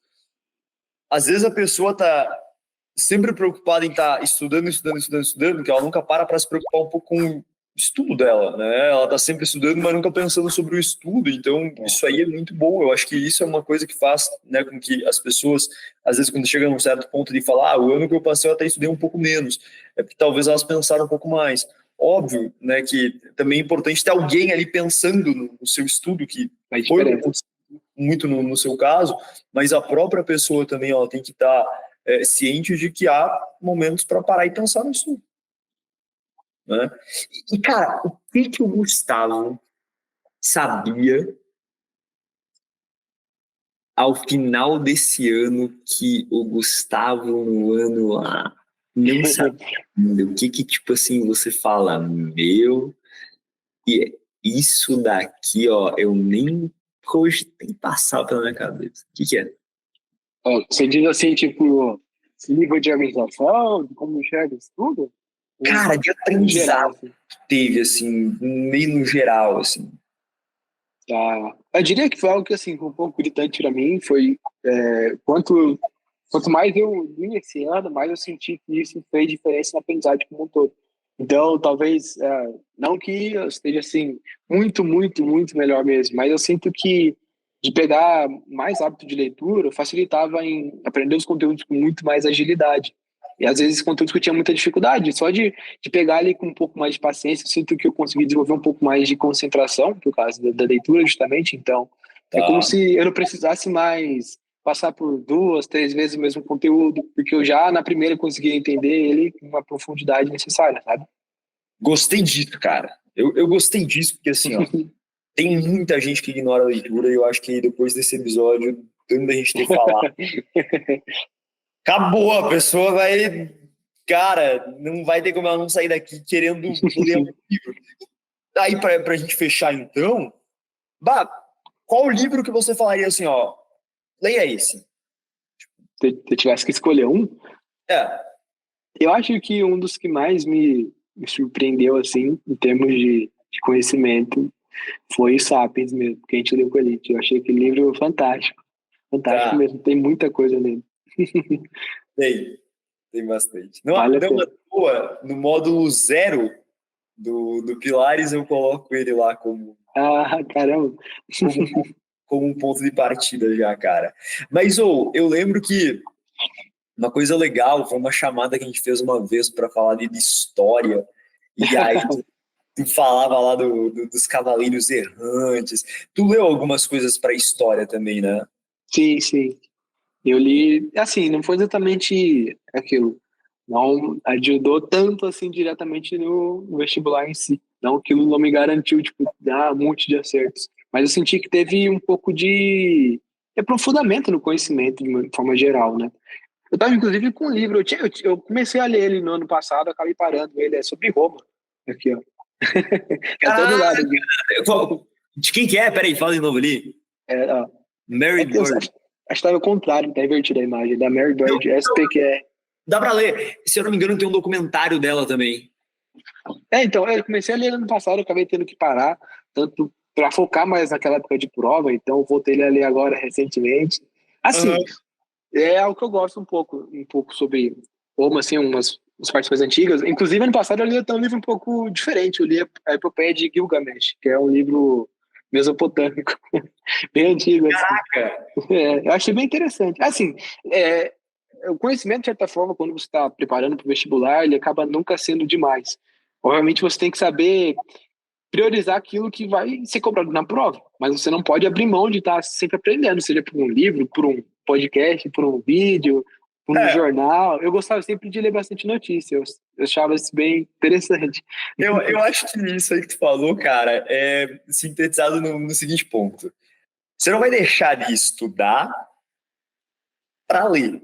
A: Às vezes a pessoa tá sempre preocupada em estar estudando, que ela nunca para se preocupar um pouco com o estudo dela, né? Ela tá sempre estudando, mas nunca pensando sobre o estudo. Então, isso aí é muito bom. Eu acho que isso é uma coisa que faz, né, com que as pessoas, às vezes, quando chegam a um certo ponto de falar, o ano que eu passei eu até estudei um pouco menos, é porque talvez elas pensaram um pouco mais. Óbvio, né, que também é importante ter alguém ali pensando no seu estudo, que foi muito no seu caso, mas a própria pessoa também ela tem que estar ciente de que há momentos para parar e pensar no estudo, né? E, cara, o que o Gustavo sabia ao final desse ano que o Gustavo no ano lá não sabia? O que tipo assim você fala, meu, e isso daqui, ó, eu nem cogitei passar pela minha cabeça. O que é?
B: Você diz assim, tipo, esse nível de organização, de como enxerga isso tudo?
A: Cara, de
B: Em geral,
A: aprendizado
B: assim.
A: teve, assim, meio no geral, assim.
B: Tá. Eu diria que foi algo que, assim, foi um pouco gritante para mim, foi quanto mais eu li esse ano, mais eu senti que isso fez diferença na aprendizagem como um todo. Então, talvez, não que eu esteja, assim, muito, muito, muito melhor mesmo, mas eu sinto que de pegar mais hábito de leitura facilitava em aprender os conteúdos com muito mais agilidade. E às vezes conteúdos que eu tinha muita dificuldade, só de pegar ali com um pouco mais de paciência, eu sinto que eu consegui desenvolver um pouco mais de concentração, por causa da leitura, justamente. Então, é como
A: Tá.
B: se eu não precisasse mais passar por duas, três vezes o mesmo conteúdo, porque eu já na primeira conseguia entender ele com uma profundidade necessária, sabe?
A: Gostei disso, cara. Eu gostei disso, porque assim, ó, tem muita gente que ignora a leitura e eu acho que depois desse episódio, tanto da gente ter falado, acabou, a pessoa vai. Cara, não vai ter como ela não sair daqui querendo ler um livro. Aí, pra gente fechar, então, Bah, qual livro que você falaria assim, ó, leia esse?
B: Se eu tivesse que escolher um,
A: É,
B: eu acho que um dos que mais me surpreendeu, assim, em termos de conhecimento, foi o Sapiens mesmo, que a gente leu com a Elite. Eu achei aquele livro fantástico, fantástico
A: tá,
B: mesmo, tem muita coisa nele.
A: tem bastante. Não,
B: Vale a
A: não à
B: pena.
A: toa, no módulo zero do Pilares, eu coloco ele lá
B: Caramba.
A: como, como um ponto de partida já, cara. Mas, eu lembro que uma coisa legal foi uma chamada que a gente fez uma vez para falar de história, e aí tu falava lá dos Cavaleiros Errantes. Tu leu algumas coisas para história também, né?
B: Sim, sim. Eu li, assim, não foi exatamente aquilo. Não ajudou tanto assim diretamente no vestibular em si. Não, aquilo não me garantiu, tipo, dar um monte de acertos. Mas eu senti que teve um pouco de aprofundamento no conhecimento de uma forma geral, né? Eu estava, inclusive, com um livro. Eu comecei a ler ele no ano passado, acabei parando. Ele é sobre Roma. Aqui, ó. Tá até do
A: Ah,
B: lado aqui.
A: de quem que é? Peraí, fala de novo ali.
B: É, ó.
A: Mary Bird.
B: Acho que estava ao contrário, tá invertida a imagem. Da Mary Bird, SPQR.
A: Dá pra ler. Se eu não me engano, tem um documentário dela também.
B: Então, eu comecei a ler ano passado, eu acabei tendo que parar, tanto para focar mais naquela época de prova, então eu voltei a ler agora recentemente. Assim,
A: Aham.
B: é algo que eu gosto um pouco sobre Roma, assim, umas partes mais antigas. Inclusive, ano passado eu li até um livro um pouco diferente, eu li a Epopeia de Gilgamesh, que é um livro mesopotâmico, bem antigo, assim.
A: Caraca.
B: Eu achei bem interessante. Assim, é, o conhecimento, de certa forma, quando você está preparando para o vestibular, ele acaba nunca sendo demais. Obviamente, você tem que saber priorizar aquilo que vai ser cobrado na prova, mas você não pode abrir mão de estar sempre aprendendo, seja por um livro, por um podcast, por um vídeo, por um
A: É,
B: jornal. Eu gostava sempre de ler bastante notícia, eu achava isso bem interessante.
A: eu acho que isso aí que tu falou, cara, é sintetizado no seguinte ponto. Você não vai deixar de estudar para ler.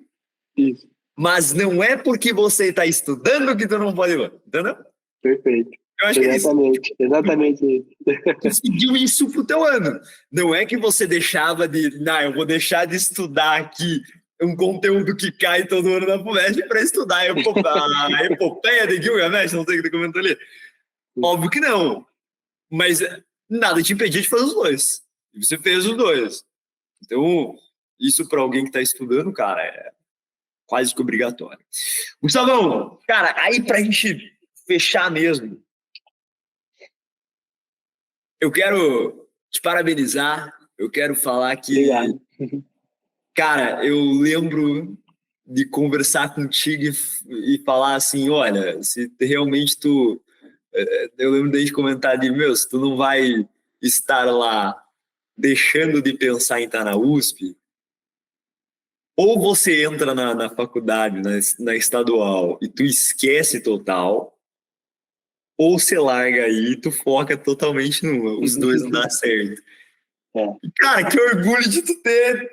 B: Isso,
A: Mas não é porque você está estudando que tu não pode ler. Entendeu?
B: perfeito.
A: Eu acho que é isso.
B: Exatamente, exatamente isso.
A: Tu seguiu isso pro teu ano. Não é que você deixava de. Não, eu vou deixar de estudar aqui um conteúdo que cai todo ano na FUVEST para estudar a epopeia de Gilgamesh, não sei o que tu comentou ali. Óbvio que não. Mas nada te impedia de fazer os dois. E você fez os dois. Então, isso para alguém que está estudando, cara, é quase que obrigatório. Gustavão, cara, aí pra gente fechar mesmo, eu quero te parabenizar, eu quero falar que,
B: Obrigado.
A: cara, eu lembro de conversar contigo e falar assim, olha, se realmente tu... Eu lembro de comentar de, meu, se tu não vai estar lá deixando de pensar em estar na USP, ou você entra na faculdade, na estadual, e tu esquece total, ou você larga aí e tu foca totalmente numa. Os dois não dá certo.
B: É.
A: Cara, que orgulho de tu ter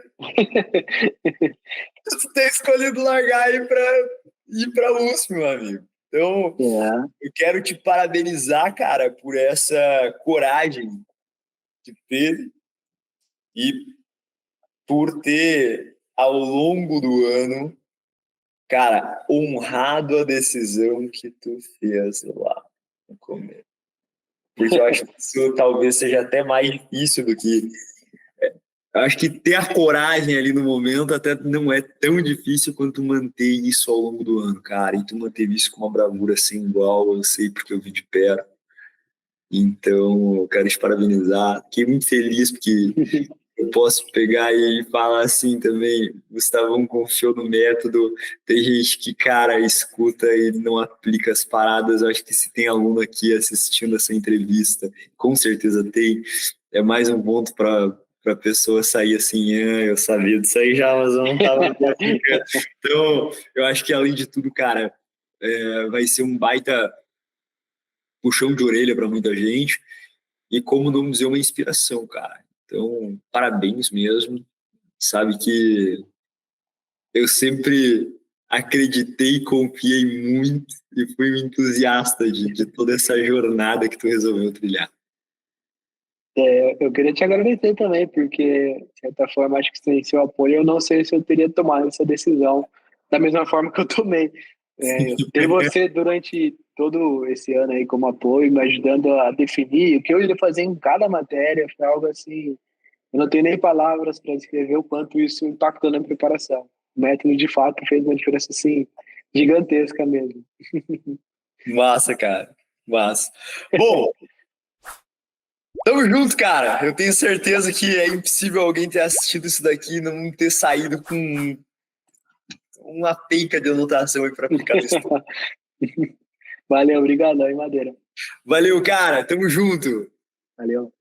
A: escolhido largar aí pra ir pra USP, meu amigo. Então,
B: É.
A: eu quero te parabenizar, cara, por essa coragem que teve e por ter, ao longo do ano, cara, honrado a decisão que tu fez lá no começo. Porque eu acho que isso talvez seja até mais difícil do que. Eu acho que ter a coragem ali no momento até não é tão difícil quanto manter isso ao longo do ano, cara. E tu manteve isso com uma bravura sem igual, eu sei porque eu vi de perto. Então, eu quero te parabenizar. Fiquei muito feliz porque eu posso pegar e falar assim também. Gustavão confiou no método. Tem gente que, cara, escuta e não aplica as paradas. Eu acho que se tem aluno aqui assistindo essa entrevista, com certeza tem. É mais um ponto para a pessoa sair assim, ah, eu sabia disso aí já, mas eu não estava aplicando. Então, eu acho que além de tudo, cara, vai ser um baita puxão de orelha para muita gente e como não dizer uma inspiração, cara. Então, parabéns mesmo. Sabe que eu sempre acreditei, confiei muito e fui um entusiasta de toda essa jornada que tu resolveu trilhar.
B: Eu queria te agradecer também, porque, de certa forma, acho que sem seu apoio, eu não sei se eu teria tomado essa decisão da mesma forma que eu tomei. Ter você durante todo esse ano aí como apoio, me ajudando a definir o que eu iria fazer em cada matéria, foi algo assim, eu não tenho nem palavras para descrever o quanto isso impactou na preparação. O método, de fato, fez uma diferença, assim, gigantesca mesmo.
A: Massa, cara. Massa. Bom, tamo junto, cara. Eu tenho certeza que é impossível alguém ter assistido isso daqui e não ter saído com uma penca de anotação aí para aplicar no estudo.
B: Valeu, obrigado, aí, Madeira.
A: Valeu, cara. Tamo junto.
B: Valeu.